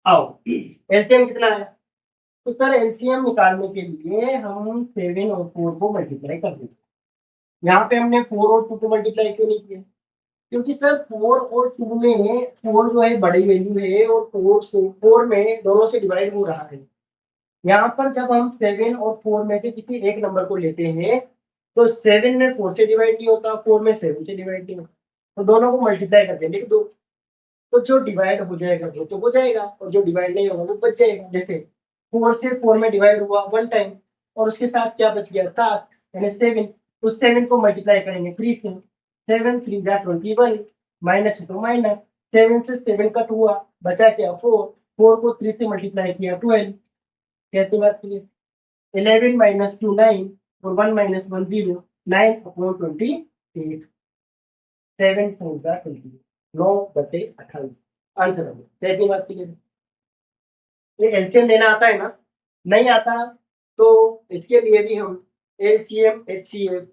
आओ एलसीएम कितना है? तो सर एलसीएम निकालने के लिए हम 7 और 4 को मल्टीप्लाई कर देंगे। यहाँ पे हमने 4 और 2 को मल्टीप्लाई क्यों नहीं किया? क्योंकि सर 4 और 2 में 4 जो है बड़ी वैल्यू है और 4 में दोनों से डिवाइड हो रहा है। यहाँ पर जब हम 7 और 4 में से किसी एक नंबर को लेते हैं तो 7 में 4 से डिवाइड नहीं होता, 4 में 7 से डिवाइड नहीं होता, तो दोनों को मल्टीप्लाई करके लिख दो। तो जो डिवाइड हो जाएगा वो तो हो जाएगा और जो डिवाइड नहीं होगा वो बच जाएगा। जैसे 4 से 4 में डिवाइड हुआ 1 टाइम और उसके साथ क्या बच गया 7 यानी 7। उस 7 को मल्टीप्लाई करेंगे 3 से, 7 3 जा 21, माइनस तो माइनस, 7 से 7 कट हुआ, बचा क्या 4, 4 को 3 से मल्टीप्लाई किया 12। कैसे बात की? 11 माइनस 2 9 और 1 माइनस 1 0, 9/28, 7 4 जा 20, 9/28 आंसर है। कैसी बात की? ये एलसीएम लेना आता है ना? नहीं आता तो इसके लिए भी हम एलसीएम एचसीएफ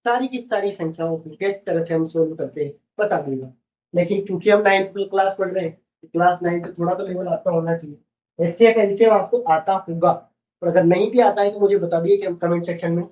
सारी की सारी संख्याओं को किस तरह से हम सोल्व करते हैं बता दूंगा। लेकिन क्योंकि हम 9th क्लास पढ़ रहे हैं, क्लास 9 पे थोड़ा तो लेवल आता होना चाहिए। एचसीएफ एलसीएम आपको आता होगा और अगर नहीं भी आता है तो मुझे बता दिए कि कमेंट सेक्शन में।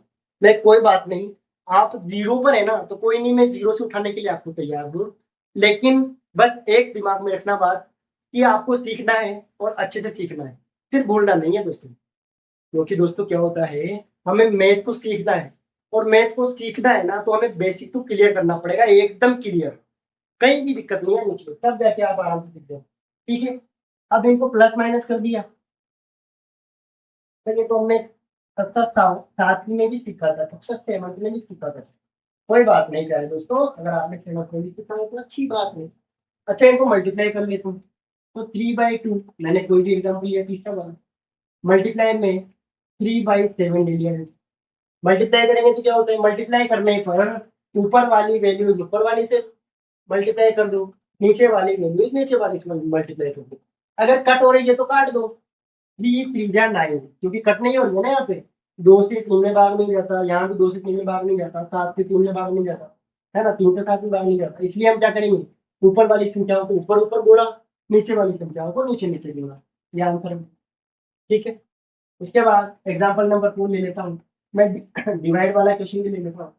मैं कोई बात नहीं, आप जीरो पर है ना तो कोई नहीं, मैं जीरो से उठाने के लिए आपको तैयार हूँ। लेकिन बस एक दिमाग में रखना बात कि आपको सीखना है और अच्छे से सीखना है, फिर भूलना नहीं है दोस्तों। क्योंकि दोस्तों क्या होता है, हमें मैथ को सीखना है और मैथ को सीखना है ना तो हमें बेसिक तो क्लियर करना पड़ेगा, एकदम क्लियर, कहीं भी दिक्कत नहीं आनी चाहिए, तब जाके आप आराम से सीख जाओ। ठीक है, अब इनको प्लस माइनस कर दिया। तो ये तो हमने कक्षा सातवीं में भी सीखा था, कक्षा 7th में भी सीखा था। कोई बात नहीं प्यारे दोस्तों, अगर आपने 7th में भी सीखा है तो अच्छी बात है। अच्छा इनको मल्टीप्लाई कर लेते हैं। तो 3/2 मैंने कोई भी एग्जाम्पल लिया तीसरा वाला, मल्टीप्लाई में 3/7 ले लिया है। मल्टीप्लाई करेंगे तो क्या होता है, मल्टीप्लाई करने पर ऊपर वाली वैल्यू ऊपर वाली से मल्टीप्लाई कर दो, नीचे वाली वैल्यू नीचे वाली से मल्टीप्लाई कर दो। अगर कट हो रही है तो काट दो, 3 3 जा 9, क्योंकि कट नहीं हो रही है ना यहाँ पे, 2 से 3 में भाग नहीं जाता, यहाँ भी 2 से 3 में भाग नहीं जाता, 7 से 3 में भाग नहीं जाता है ना, 3 से 7 में भाग नहीं जाता। इसलिए हम क्या करेंगे, ऊपर वाली संख्याओं को ऊपर ऊपर जोड़ा, नीचे वाली संख्याओं को नीचे नीचे जोड़ा, ये आंसर है। ठीक है, उसके बाद एग्जाम्पल नंबर 2 ले लेता हूँ मैं, डिवाइड वाला क्वेश्चन भी ले लेता हूँ।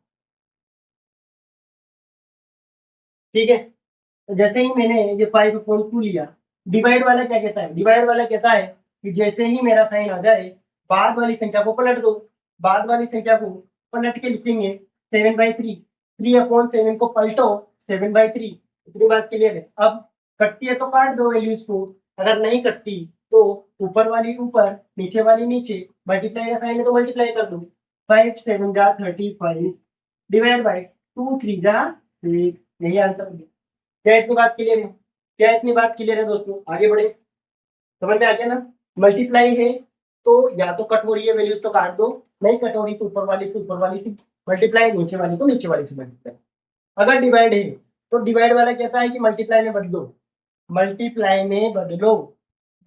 ठीक है, तो जैसे ही मैंने ये 5/2 लिया, डिवाइड वाला क्या कहता है, डिवाइड वाला कहता है कि जैसे ही मेरा साइन आ जाए बाद वाली संख्या को पलट दो। बाद वाली संख्या को पलट के लिखेंगे 7/3, 3/7 को पलटो 7/3। इतनी बात क्लियर है। अब कटती है तो काट दो वैल्यूज को, अगर नहीं कटती तो ऊपर वाली ऊपर नीचे वाली नीचे, मल्टीप्लाई का साइन है तो मल्टीप्लाई कर दो। 5 7 जा 35 डिवाइड बाई 2 3 जा 6, यही आंसर है। क्या इतनी बात क्लियर है? क्या इतनी बात क्लियर है दोस्तों? आगे बढ़े, समझ में आ गया ना? मल्टीप्लाई है तो या तो कट हो रही है वैल्यूज तो काट दो, नहीं कट हो रही तो ऊपर वाली से मल्टीप्लाई, नीचे वाली तो नीचे वाली से मल्टीप्लाई। अगर डिवाइड है तो डिवाइड वाला कहता है कि मल्टीप्लाई में बदलो, मल्टीप्लाई में बदलो,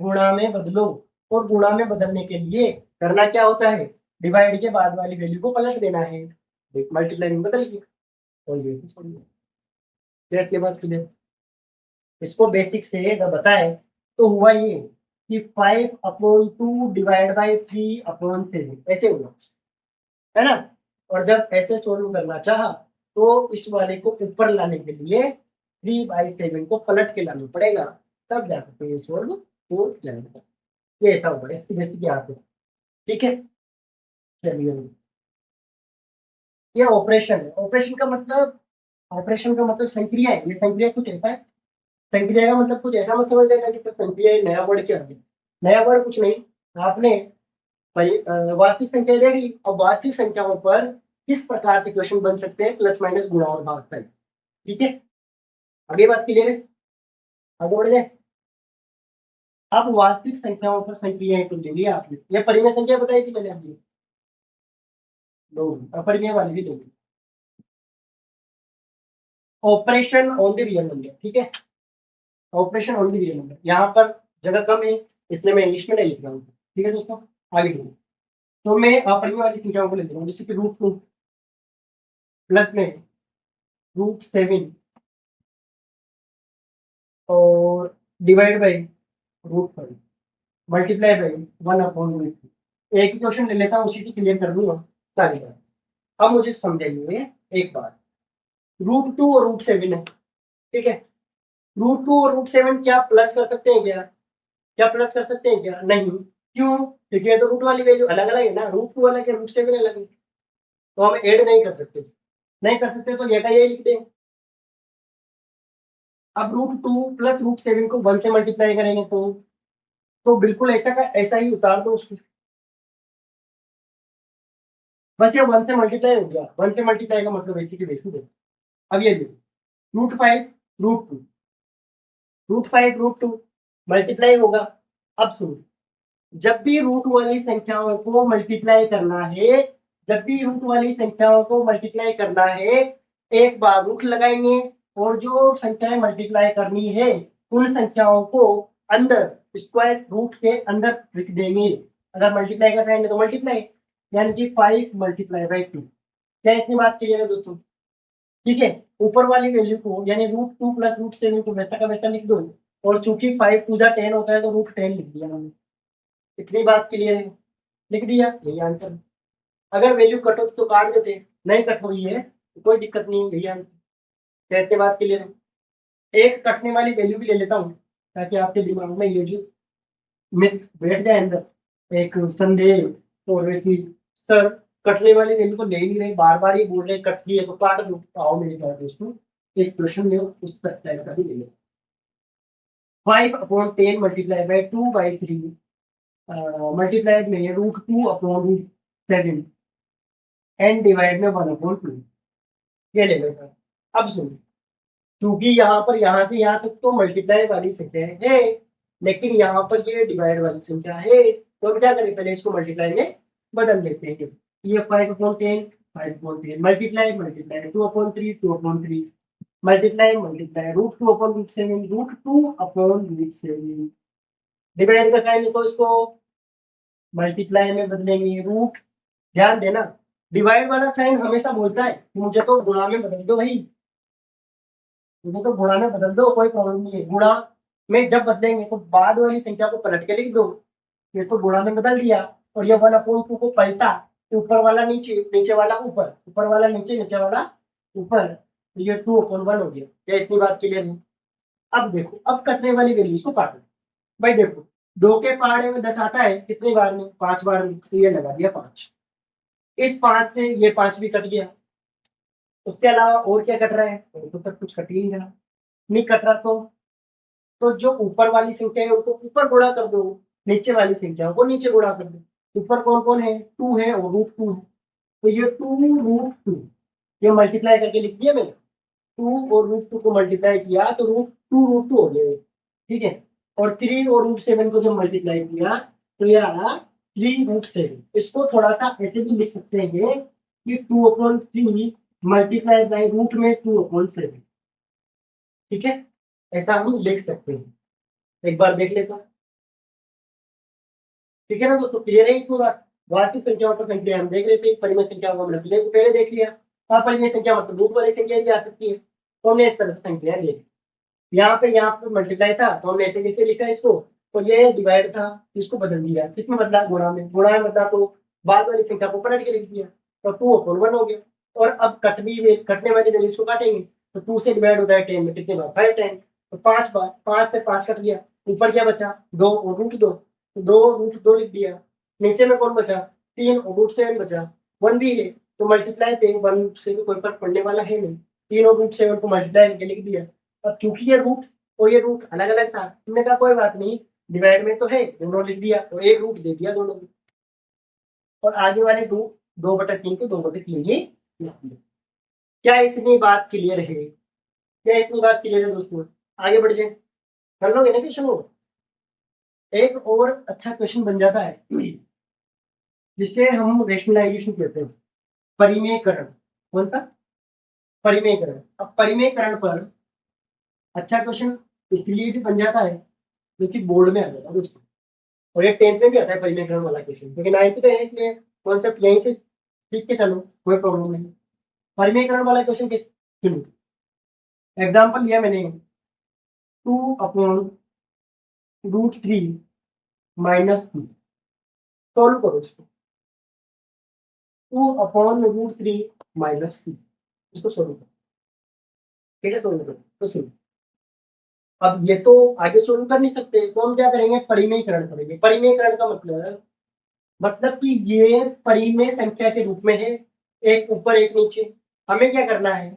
गुणा में बदलो। और गुणा में बदलने के लिए करना क्या होता है, डिवाइड के बाद वाली वैल्यू को पलट देना है, मल्टीप्लाई में बदल गया और ये छोड़िए। के बाद क्लियर, इसको बेसिक से जब बताए तो हुआ ये कि 5/2 डिवाइड बाई 3/7 ऐसे हुआ, है ना। और जब ऐसे सोल्व करना चाहा तो इस वाले को ऊपर लाने के लिए 3/7 को पलट के लाना पड़ेगा, तब जाकर ये सोल्व हो जाएगा। ये ऐसा होगा, इसकी बेसिक यहाँ पे। ठीक है, चलिए ये ऑपरेशन है। ऑपरेशन का मतलब संक्रिया है। ये संक्रिया कुछ ऐसा है, संक्रिया का मतलब कुछ ऐसा मत समझ लेना कि सर संक्रिया एक नया वर्ड क्या है। नया वर्ड कुछ नहीं, आपने वास्तविक संख्या देखी, अब वास्तविक संख्याओं पर किस प्रकार से क्वेश्चन बन सकते हैं, प्लस माइनस गुणा और भाग तक। ठीक है, आगे बात क्लियर है, आगे बढ़ जाए। अब वास्तविक संख्याओं पर संक्रियाएं तो ले लिया आपने, यह परिमेय संख्या बताई थी मैंने आपको, दो अपरिमेय वाली भी दोगी। Operation on the real number, ठीक है, operation on the real number. यहाँ पर जगह कम है इसलिए मैं इंग्लिश में नहीं लिख रहा हूँ। ठीक है दोस्तों, आगे बढ़ो। तो मैं अपरिमेय वाली संख्याओं को ले रहा हूँ, जैसे कि √2 प्लस में √7 और डिवाइड बाई √5 मल्टीप्लाई बाई 1/√3। एक ही क्वेश्चन ले लेता हूँ, उसी की क्लियर कर दूंगा सारी बात। अब मुझे समझाइए एक बात, √2 और √7 है, ठीक है। √2 और √7 क्या प्लस कर सकते हैं क्या? क्या प्लस कर सकते हैं क्या? नहीं। क्यों? क्योंकि ये तो रूट वाली वैल्यू अलग अलग है ना, √2 अलग है, √7 अलग है, तो हम ऐड नहीं कर सकते। नहीं कर सकते तो ये का ये लिख दें। अब √2 प्लस √7 को 1 से मल्टीप्लाई करेंगे तो बिल्कुल ऐसा का ऐसा ही उतार दो उसको, बस ये 1 से मल्टीप्लाई हो गया। 1 से मल्टीप्लाई का मतलब ऐसी की वैसी है। अब ये देखो √5 √2 मल्टीप्लाई होगा। अब सुनो, जब भी रूट वाली संख्याओं को मल्टीप्लाई करना है, जब भी रूट वाली संख्याओं को मल्टीप्लाई करना है, एक बार रूट लगाएंगे और जो संख्याएं मल्टीप्लाई करनी है उन संख्याओं को अंदर स्क्वायर रूट के अंदर लिख देंगे। अगर मल्टीप्लाई का साइन है तो मल्टीप्लाई, यानी कि 5 मल्टीप्लाई बाई 2। क्या इतनी बात क्लियर है दोस्तों? ठीक है। ऊपर वाली वैल्यू को यानी √2 प्लस √7 को वैसा का वैसा लिख दो, और चूंकि 5 पूजा 10 होता है तो √10 लिख दिया हमने। इतनी बात क्लियर है, लिख दिया, यही आंसर। अगर वैल्यू कट हो तो काट देते, नहीं कट हुई है तो कोई दिक्कत नहीं है, यही आंसर। कहते बात क्लियर है। एक कटने वाली वैल्यू भी ले लेता हूँ ताकि आपके दिमाग में ये जो मिथ बैठ जाए अंदर, एक संदेह और कि सर कटने वाली वैल्यू को ले नहीं रहे, बार बार ही बोल रहे कट रही है तो काट दो। आओ मेरे पास दोस्तों एक क्वेश्चन ले, उस टाइप का भी ले लो। 5/10 मल्टीप्लाई बाई 2/3 मल्टीप्लाइड में √2/7 एंड डिवाइड में 1/2। ये ले लो सर। अब सुनो, क्योंकि यहाँ पर यहाँ से यहाँ तक तो मल्टीप्लाई वाली संख्या है, लेकिन यहाँ पर ये डिवाइड वाली संख्या है, तो हम क्या करें, पहले इसको मल्टीप्लाई में बदल देते हैं। ये 5/10 multiply multiply 2/3 2/3 multiply multiply √2/7 √2/7 divide का साइन तो इसको मल्टीप्लाई में बदलेंगे रूट। ध्यान देना, डिवाइड वाला साइन हमेशा बोलता है कि मुझे तो गुणा में बदल दो भाई, मुझे तो गुणा में बदल दो, कोई प्रॉब्लम नहीं है। गुणा में जब बदलेंगे तो बाद वाली संख्या को पलट के लिख दो। ये तो गुणा में बदल दिया, और ये 1/2 को पलटा, ऊपर वाला नीचे, नीचे वाला ऊपर, ऊपर वाला नीचे, नीचे वाला ऊपर, तो ये 2/1 हो गया। क्या इतनी बात क्लियर है? अब देखो, अब कटने वाली वैल्यू को काटो। भाई देखो, 2 के पहाड़े में 10 आता है कितनी बार में? 5 बार में, तो ये लगा दिया 5। इस 5 से ये 5 भी कट गया। उसके अलावा और क्या कट रहा है? तो सब कुछ कट ही नहीं रहा। नहीं कट रहा तो जो ऊपर वाली संख्या है उनको ऊपर गुणा कर दो, नीचे वाली संख्या को नीचे गुणा कर दो। ऊपर कौन कौन है? 2 है और √2 है, तो ये 2 √2 ये मल्टीप्लाई करके लिख दिया मैंने। 2 और √2 को मल्टीप्लाई किया तो √2 हो गया, ठीक है। और 3 और √7 को जब मल्टीप्लाई किया तो ये आया 3√7। इसको थोड़ा सा ऐसे भी लिख सकते हैं कि 2/3 मल्टीप्लाई बाई रूट में 2/7, ठीक है। ऐसा हम लिख सकते हैं। एक बार देख लेते हैं, ठीक है ना दोस्तों? क्लियर है पूरा? वास्तविक संख्याओं पर संख्या हम देख रहे थे, परिमेय संख्या को हमने पहले देख लिया। परिमेय संख्या मतलब रूट वाली संख्या भी आ सकती है, तो हमने इस तरह से संख्या देख। यहाँ पे मल्टीप्लाई था तो हमने ऐसे कैसे लिखा इसको, तो ये डिवाइड था, इसको बदल दिया। किसमें बदला? गुणा में। गुणा में बदला तो बाद वाली संख्या को पलट के लिख दिया, तो 2/1 हो गया। और अब कटने वाली वैल्यूज को काटेंगे, तो 2 से डिवाइड होता है 10 में, कितने बार? 5 टाइम, तो 5 बार। 5 से 5 कट गया, ऊपर क्या बचा? 2 और √2, तो 2 √2 लिख दिया। नीचे में कौन बचा? 3 और √7 बचा। 1 भी है तो मल्टीप्लाई पे 1 से भी कोई फर्क पड़ने वाला है नहीं, 3 और √7 को मल्टीप्लाई करके लिख दिया। अब क्योंकि ये रूट और ये रूट अलग अलग था, हमने कहा कोई बात नहीं, डिवाइड में तो है, दोनों लिख दिया, तो एक रूट दे दिया दोनों को। और आगे वाले 2/3 को 2/3 ही लिख दिया। क्या इतनी बात क्लियर है? क्या इतनी बात क्लियर है दोस्तों? आगे बढ़ जाए, कर लोगे ना क्वेश्चन को? एक और अच्छा क्वेश्चन बन जाता है जिसे हम रेशनलाइजेशन कहते हैं, परिमेयकरण। कौन सा? परिमेयकरण। अब परिमेयकरण पर अच्छा क्वेश्चन इसलिए भी बन जाता है क्योंकि बोर्ड में आ जाता है दोस्तों, और ये 10th में भी आता है परिमेयकरण वाला क्वेश्चन, क्योंकि 9th में है, इसलिए कॉन्सेप्ट यहीं से सीख के चलो, कोई प्रॉब्लम नहीं। परिमेयकरण वाला क्वेश्चन के सुनो, एग्जाम्पल लिया मैंने 2/√3 माइनस 2। सोल्व करो इसको। 2/√3 माइनस 2, इसको सोल्व करो। कैसे सोल्व करो तो सुनो। अब ये तो आगे सोल्व कर नहीं सकते, तो हम क्या करेंगे, परिमेयीकरण करेंगे। परिमेयीकरण का मतलब कि ये परिमेय संख्या के रूप में है, एक ऊपर एक नीचे। हमें क्या करना है,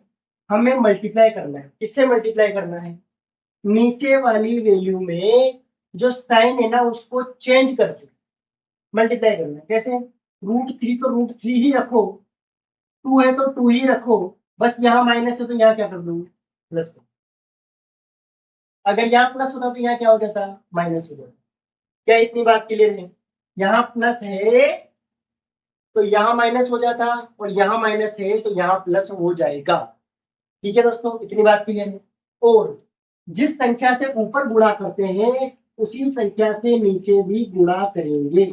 हमें मल्टीप्लाई करना है। किससे मल्टीप्लाई करना है, नीचे वाली वैल्यू में जो साइन है ना उसको चेंज करके मल्टीप्लाई करना है। कैसे, √3 तो √3 ही रखो, 2 है तो 2 ही रखो, बस यहाँ माइनस है तो यहाँ क्या कर दो, प्लस। अगर यहाँ प्लस होता तो यहाँ क्या हो जाता, माइनस हो जाता। क्या इतनी बात क्लियर है, यहाँ प्लस है तो यहाँ माइनस हो जाता, और यहाँ माइनस है तो यहाँ प्लस हो जाएगा। ठीक है दोस्तों, इतनी बात क्लियर है। और जिस संख्या से ऊपर गुणा करते हैं उसी संख्या से नीचे भी गुणा करेंगे।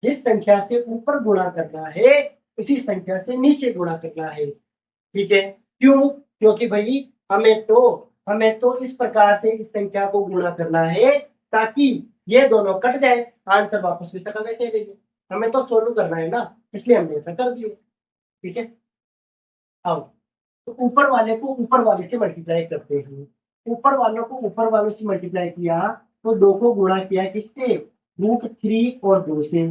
जिस संख्या से ऊपर गुणा करना है उसी संख्या से नीचे गुणा करना है। ठीक है, क्यों, क्योंकि भाई हमें तो इस प्रकार से इस संख्या को गुणा करना है ताकि ये दोनों कट जाए, आंसर वापस भी सका वैसे देंगे। हमें तो सोल्व करना है ना, इसलिए हमने ऐसा कर दिया। ठीक है, अब तो ऊपर वाले को ऊपर वाले से मल्टीप्लाई करते हैं। ऊपर वालों को ऊपर वालों से मल्टीप्लाई किया तो 2 को गुणा किया किससे, √3 और 2 से,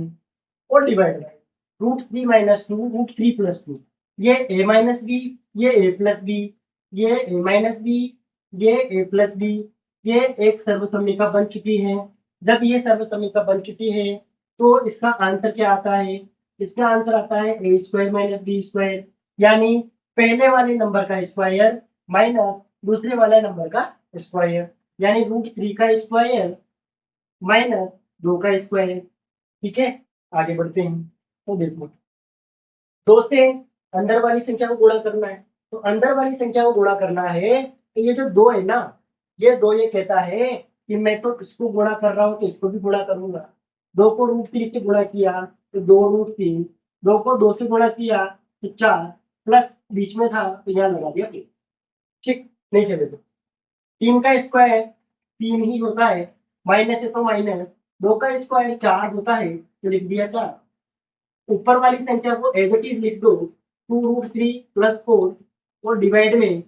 और डिवाइड बाय √3 माइनस 2, √3 प्लस 2। ये a माइनस बी, ये a प्लस बी, ये a माइनस बी, ये a प्लस बी, ये एक सर्वसम्मिका बन चुकी है। जब ये सर्वसम्मिका बन चुकी है तो इसका आंसर क्या आता है, इसका आंसर आता है a² माइनस b², यानी पहले वाले नंबर का स्क्वायर माइनस दूसरे वाले नंबर का स्क्वायर, यानी √3 का स्क्वायर माइनस 2 का स्क्वायर। ठीक है, आगे बढ़ते हैं। तो देखो, 2 से अंदर वाली संख्या को गुणा करना है, तो अंदर वाली संख्या को गुणा करना है तो ये जो 2 है ना, ये 2 ये कहता है कि मैं तो इसको गुणा कर रहा हूँ तो इसको भी गुणा करूंगा। 2 को √3 से गुणा किया तो 2√3, 2 को 2 से गुणा किया तो 4, प्लस बीच में था तो यहाँ लगा दिया प्लस। ठीक, नहीं चले तो 3 का स्क्वायर 3 ही होता है, माइनस है तो माइनस, 2 का स्क्वायर 4 होता है तो लिख दिया 4। ऊपर वाली संख्या को एज इट इज लिख दो, 2√3 प्लस 4, और डिवाइड में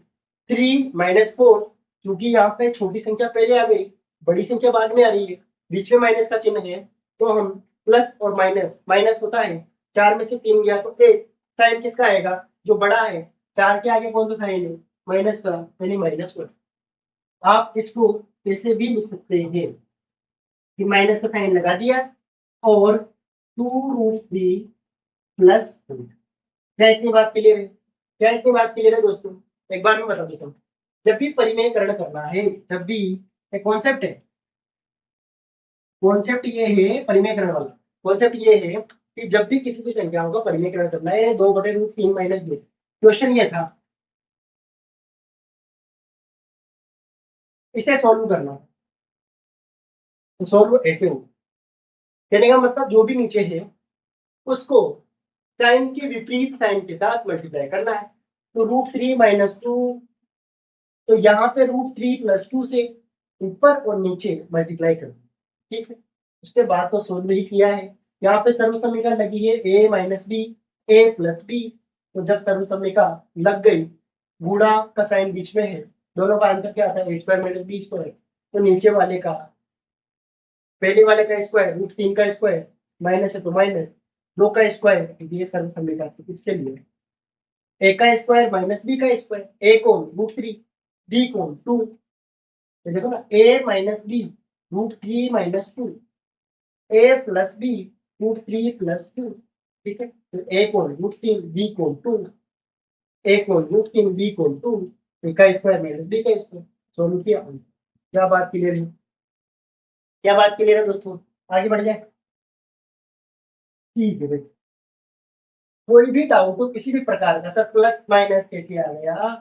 3 माइनस 4, क्योंकि यहाँ पे छोटी संख्या पहले आ गई, बड़ी संख्या बाद में आ रही है, बीच में माइनस का चिन्ह है, तो हम प्लस और माइनस, माइनस होता है 4 में से 3 गया तो 1, साइन किसका आएगा, जो बड़ा है। 4 के आगे कौन सा साइन है, माइनस का, यानी -1। आप इसको ऐसे भी लिख सकते हैं कि माइनस का साइन लगा दिया और 2√3 प्लस 4। क्या इतनी बात क्लियर है, क्या इतनी बात क्लियर है दोस्तों। एक बार मैं बता देता हूँ, जब भी परिमेयकरण करना है, जब भी एक कॉन्सेप्ट है, कॉन्सेप्ट ये है परिमेयकरण वाला, कॉन्सेप्ट ये है कि जब भी किसी भी संख्याओं का परिमेयकरण करना है 2/√3 माइनस 2, क्वेश्चन ये था इसे सॉल्व करना है, तो सॉल्व ऐसे हो। कहने का मतलब जो भी नीचे है उसको साइन के विपरीत साइन के साथ मल्टीप्लाई करना है। तो √3 माइनस 2, तो यहाँ पे √3 प्लस 2 से ऊपर और नीचे मल्टीप्लाई कर। ठीक है, उसके बाद तो सोल्व ही किया है। यहाँ पे सर्वसम्मिका लगी है a minus b, a plus b, तो जब सर्वसम्मिका लग गई, गुणा का साइन बीच में है, दोनों का आंसर क्या आता है, a² माइनस b²। तो नीचे वाले का, पहले वाले का स्क्वायर √3 का स्क्वायर, माइनस है तो माइनस, 2 का स्क्वायर, ये सर्वसम्मिका इसके लिए a का स्क्वायर माइनस b का स्क्वायर, a कौन √3, b कौन 2, तो देखो ना a minus b √3 minus 2, a plus b √3 plus 2। ठीक है, तो a कौन √3, b कौन 2, a कौन √3, b कौन 2, a का स्क्वायर माइनस b का स्क्वायर, सोल्व किया। क्या बात क्लियर है, क्या बात क्लियर है दोस्तों, आगे बढ़ जाए। ठीक है भाई, कोई भी डाउट हो किसी भी प्रकार का, सर प्लस माइनस कैसे आ गया,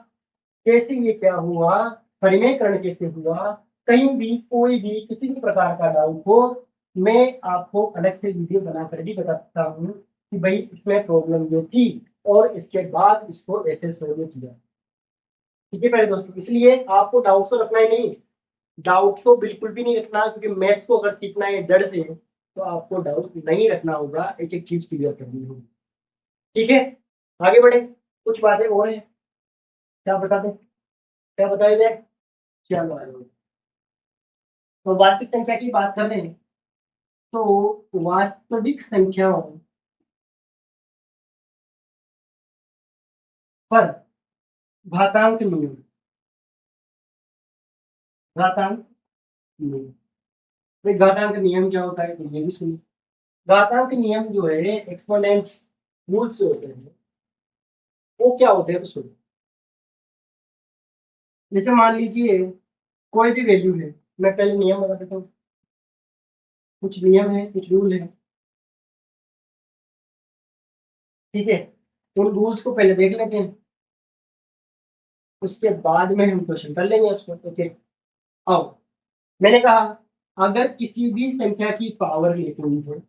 कैसे ये क्या हुआ, परिमेयकरण कैसे हुआ, कहीं भी कोई भी किसी भी प्रकार का डाउट हो, मैं आपको अलग से वीडियो बनाकर भी बता सकता हूँ कि भाई इसमें प्रॉब्लम ये थी और इसके बाद इसको ऐसे सोल्व किया। ठीक है मेरे दोस्तों, इसलिए आपको डाउट तो रखना ही नहीं, डाउट तो बिल्कुल भी नहीं रखना, क्योंकि मैथ्स को अगर सीखना है जड़ से तो आपको डाउट नहीं रखना होगा, एक एक चीज क्लियर करनी होगी। ठीक है, आगे बढ़े, कुछ बातें और हैं, क्या बता दें, क्या बताया जाए? चलो आगे। तो वास्तविक संख्या की बात कर रहे हैं, तो वास्तविक संख्याओं पर घातांक नियम, घातांक नियम, भाई घातांक नियम क्या होता है तो ये भी सुनिए। घातांक नियम जो है, एक्सपोनेंट्स रूल्स होते हैं, वो क्या होते हैं तो सुनिए। जैसे मान लीजिए कोई भी वैल्यू है, मैं पहले नियम बता देता हूँ, कुछ नियम है, कुछ रूल है। ठीक है, उन रूल्स को पहले देख लेते हैं, उसके बाद में हम क्वेश्चन कर लेंगे उसको। ओके, आओ। मैंने कहा, अगर किसी भी संख्या की पावर लेनी है,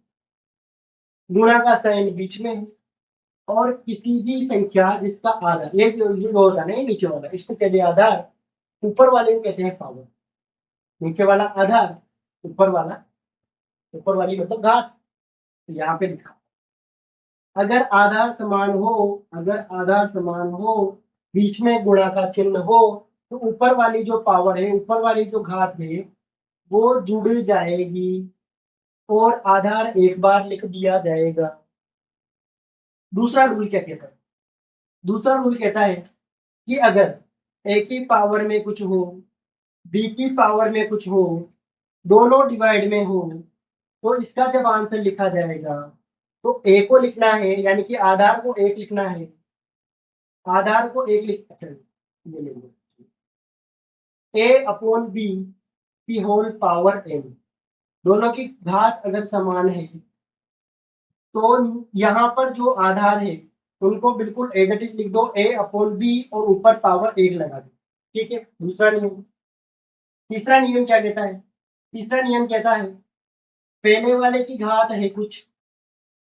गुणा का साइन बीच में है, और किसी भी संख्या जिसका आधार, ये जो होता है ना, ये नीचे वाला, इसको कहते हैं आधार, ऊपर वाले को कहते हैं पावर। नीचे वाला आधार, ऊपर वाला, ऊपर वाली मतलब घात। तो यहाँ पे लिखा, अगर आधार समान हो, अगर आधार समान हो, बीच में गुणा का चिन्ह हो, तो ऊपर वाली जो पावर है, ऊपर वाली जो घात है, वो जुड़ जाएगी और आधार एक बार लिख दिया जाएगा। दूसरा रूल क्या कहता है? दूसरा रूल कहता है कि अगर ए की पावर में कुछ हो, बी की पावर में कुछ हो, दोनों डिवाइड में हो, तो इसका जब आंसर लिखा जाएगा तो ए को लिखना है, यानी कि आधार को एक लिखना है, आधार को एक लिख, अच्छा ये लेंगे, ए अपॉन बी की होल पावर एन। दोनों की घात अगर समान है तो यहाँ पर जो आधार है उनको बिल्कुल एज इट इज लिख दो, ए अपॉन बी, और ऊपर पावर एक लगा दो। ठीक है, दूसरा नियम। तीसरा नियम क्या कहता है? तीसरा नियम कहता है, पहले वाले की घात है कुछ,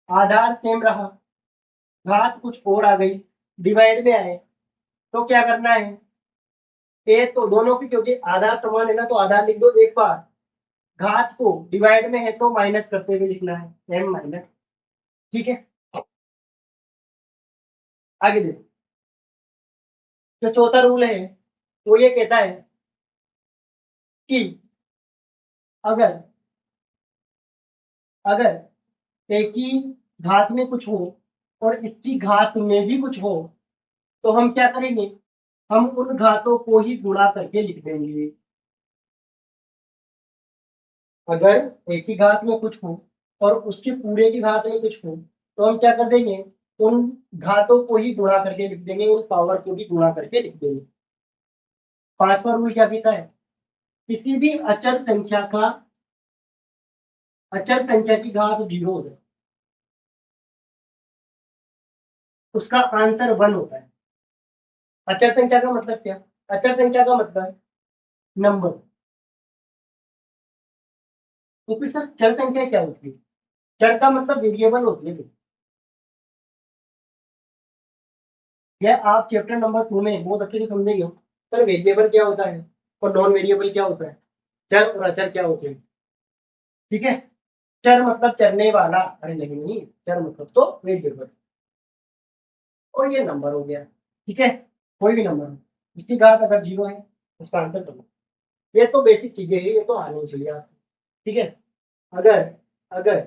आधार सेम रहा, घात कुछ और आ गई, डिवाइड में आए, तो क्या करना है? ए तो दोनों की, क्योंकि आधार समान है ना, तो आधार लिख दो एक बार, घात को डिवाइड में है तो माइनस करते हुए लिखना है, एम माइनस। ठीक है, आगे देखो। जो चौथा रूल है वो ये कहता है कि अगर, अगर एक ही घात में कुछ हो और इसकी घात में भी कुछ हो, तो हम क्या करेंगे? हम उन घातों को ही गुणा करके लिख देंगे। अगर एक ही घात में कुछ हो और उसके पूरे की घात में कुछ हो, तो हम क्या कर देंगे? उन घातों को ही गुणा करके लिख देंगे, उस पावर को भी गुणा करके लिख देंगे। पांचवा रूल क्या कहता है? किसी भी अचर संख्या का, अचर संख्या की घात 0 हो जाए, उसका आंसर 1 होता है। अचर संख्या का मतलब क्या? अचर संख्या का मतलब नंबर। तो फिर सर चर संख्या क्या होती है? चर का मतलब वेरिएबल होती है। यह आप चैप्टर नंबर 2 में बहुत अच्छे से समझेंगे हो। सर वेरिएबल क्या होता है और नॉन वेरिएबल क्या होता है, चर और अचर क्या होते हैं। ठीक है, चर मतलब चरने वाला, अरे नहीं नहीं, चर मतलब तो वेरिएबल, और ये नंबर हो गया। ठीक है, कोई भी नंबर हो, इसकी घात अगर 0 है उसका आंसर करो। ये तो बेसिक चीजें हैं, ये तो आनी चाहिए आपको। ठीक है, अगर, अगर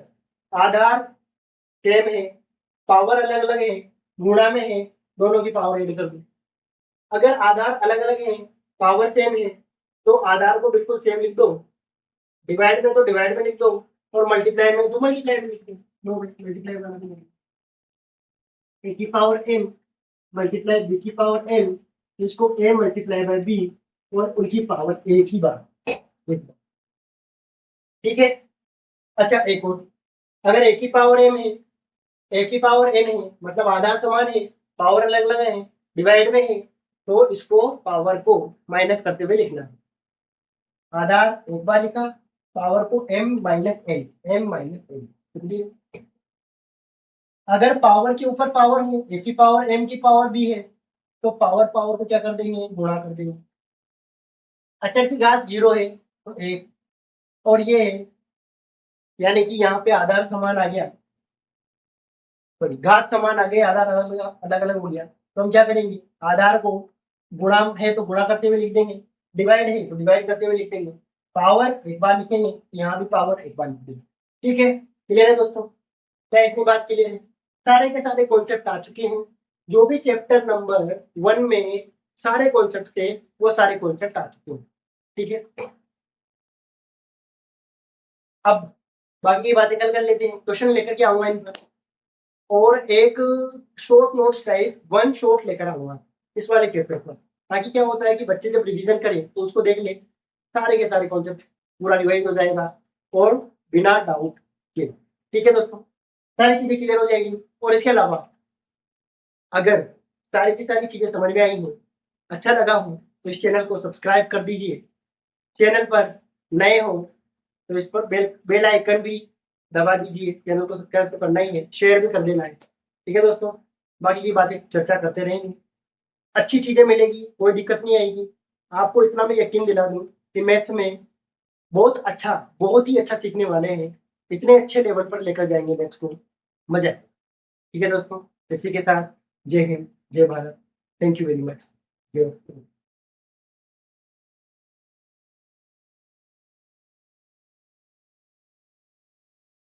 आधार सेम है, पावर अलग अलग है, गुणा में है, दोनों की पावर ऐड कर दो। अगर आधार अलग अलग है, पावर सेम है, तो आधार को बिल्कुल सेम लिख दो, डिवाइड में तो डिवाइड में लिख दो, और मल्टीप्लाई में तो मल्टीप्लाई में लिख दो। नो मल्टीप्लाई वाला भी नहीं, ए की पावर एम मल्टीप्लाई बी की पावर एम, इसको ए मल्टीप्लाई बाय बी, और उनकी पावर एक ही बार लिख दो। ठीक है, अच्छा एक और, अगर एक ही पावर एम है, एक ही पावर एन है, मतलब आधार समान है, पावर अलग अलग है, डिवाइड में है, तो इसको पावर को माइनस करते हुए लिखना है। आधार एक बार लिखा, पावर को m minus n, m minus n. अगर पावर के ऊपर पावर हो, ए की पावर m की पावर b है, तो पावर पावर को क्या कर देंगे, गुणा कर देंगे। अचर की घात 0 है तो 1, और ये है, यानी कि यहाँ पे आधार समान आ गया, सॉरी घात समान आ गई, आधार अलग अलग अलग हो गया, तो हम क्या करेंगे, आधार को गुणा है तो गुणा करते हुए लिख देंगे, डिवाइड है तो डिवाइड करते हुए लिख देंगे, पावर एक बार लिखेंगे, यहाँ भी पावर एक बार लिख देंगे। ठीक है, क्लियर है दोस्तों? क्या इतनी बात क्लियर है? सारे के सारे कॉन्सेप्ट आ चुके हैं, जो भी चैप्टर नंबर 1 में सारे कॉन्सेप्ट थे वो सारे कॉन्सेप्ट आ चुके हैं। ठीक है, अब बाकी की बातें कल कर लेते हैं, क्वेश्चन लेकर के आऊंगा इन पर, और एक शॉर्ट नोट्स टाइप 1 शॉट लेकर आऊंगा इस वाले चैप्टर पर, ताकि क्या होता है कि बच्चे जब रिवीजन करें तो उसको देख ले, सारे के सारे कॉन्सेप्ट पूरा रिवाइज हो जाएगा और बिना डाउट के। ठीक है दोस्तों, सारी चीजें क्लियर हो जाएगी। और इसके अलावा अगर सारी की सारी चीजें समझ में आई हो, अच्छा लगा हो, तो इस चैनल को सब्सक्राइब कर दीजिए। चैनल पर नए हो तो इस पर बेल आइकन भी दबा दीजिए, चैनल को सब्सक्राइब तो करना ही है, शेयर भी कर देना है। ठीक है दोस्तों, बाकी की बातें चर्चा करते रहेंगे, अच्छी चीजें मिलेगी, कोई दिक्कत नहीं आएगी। आपको इतना मैं यकीन दिला दूं कि मैथ्स में बहुत अच्छा, बहुत ही अच्छा सीखने वाले हैं, इतने अच्छे लेवल पर लेकर जाएंगे मैथ्स को, मजा। ठीक है दोस्तों, इसी के साथ जय हिंद, जय Bharat, thank you very much, जय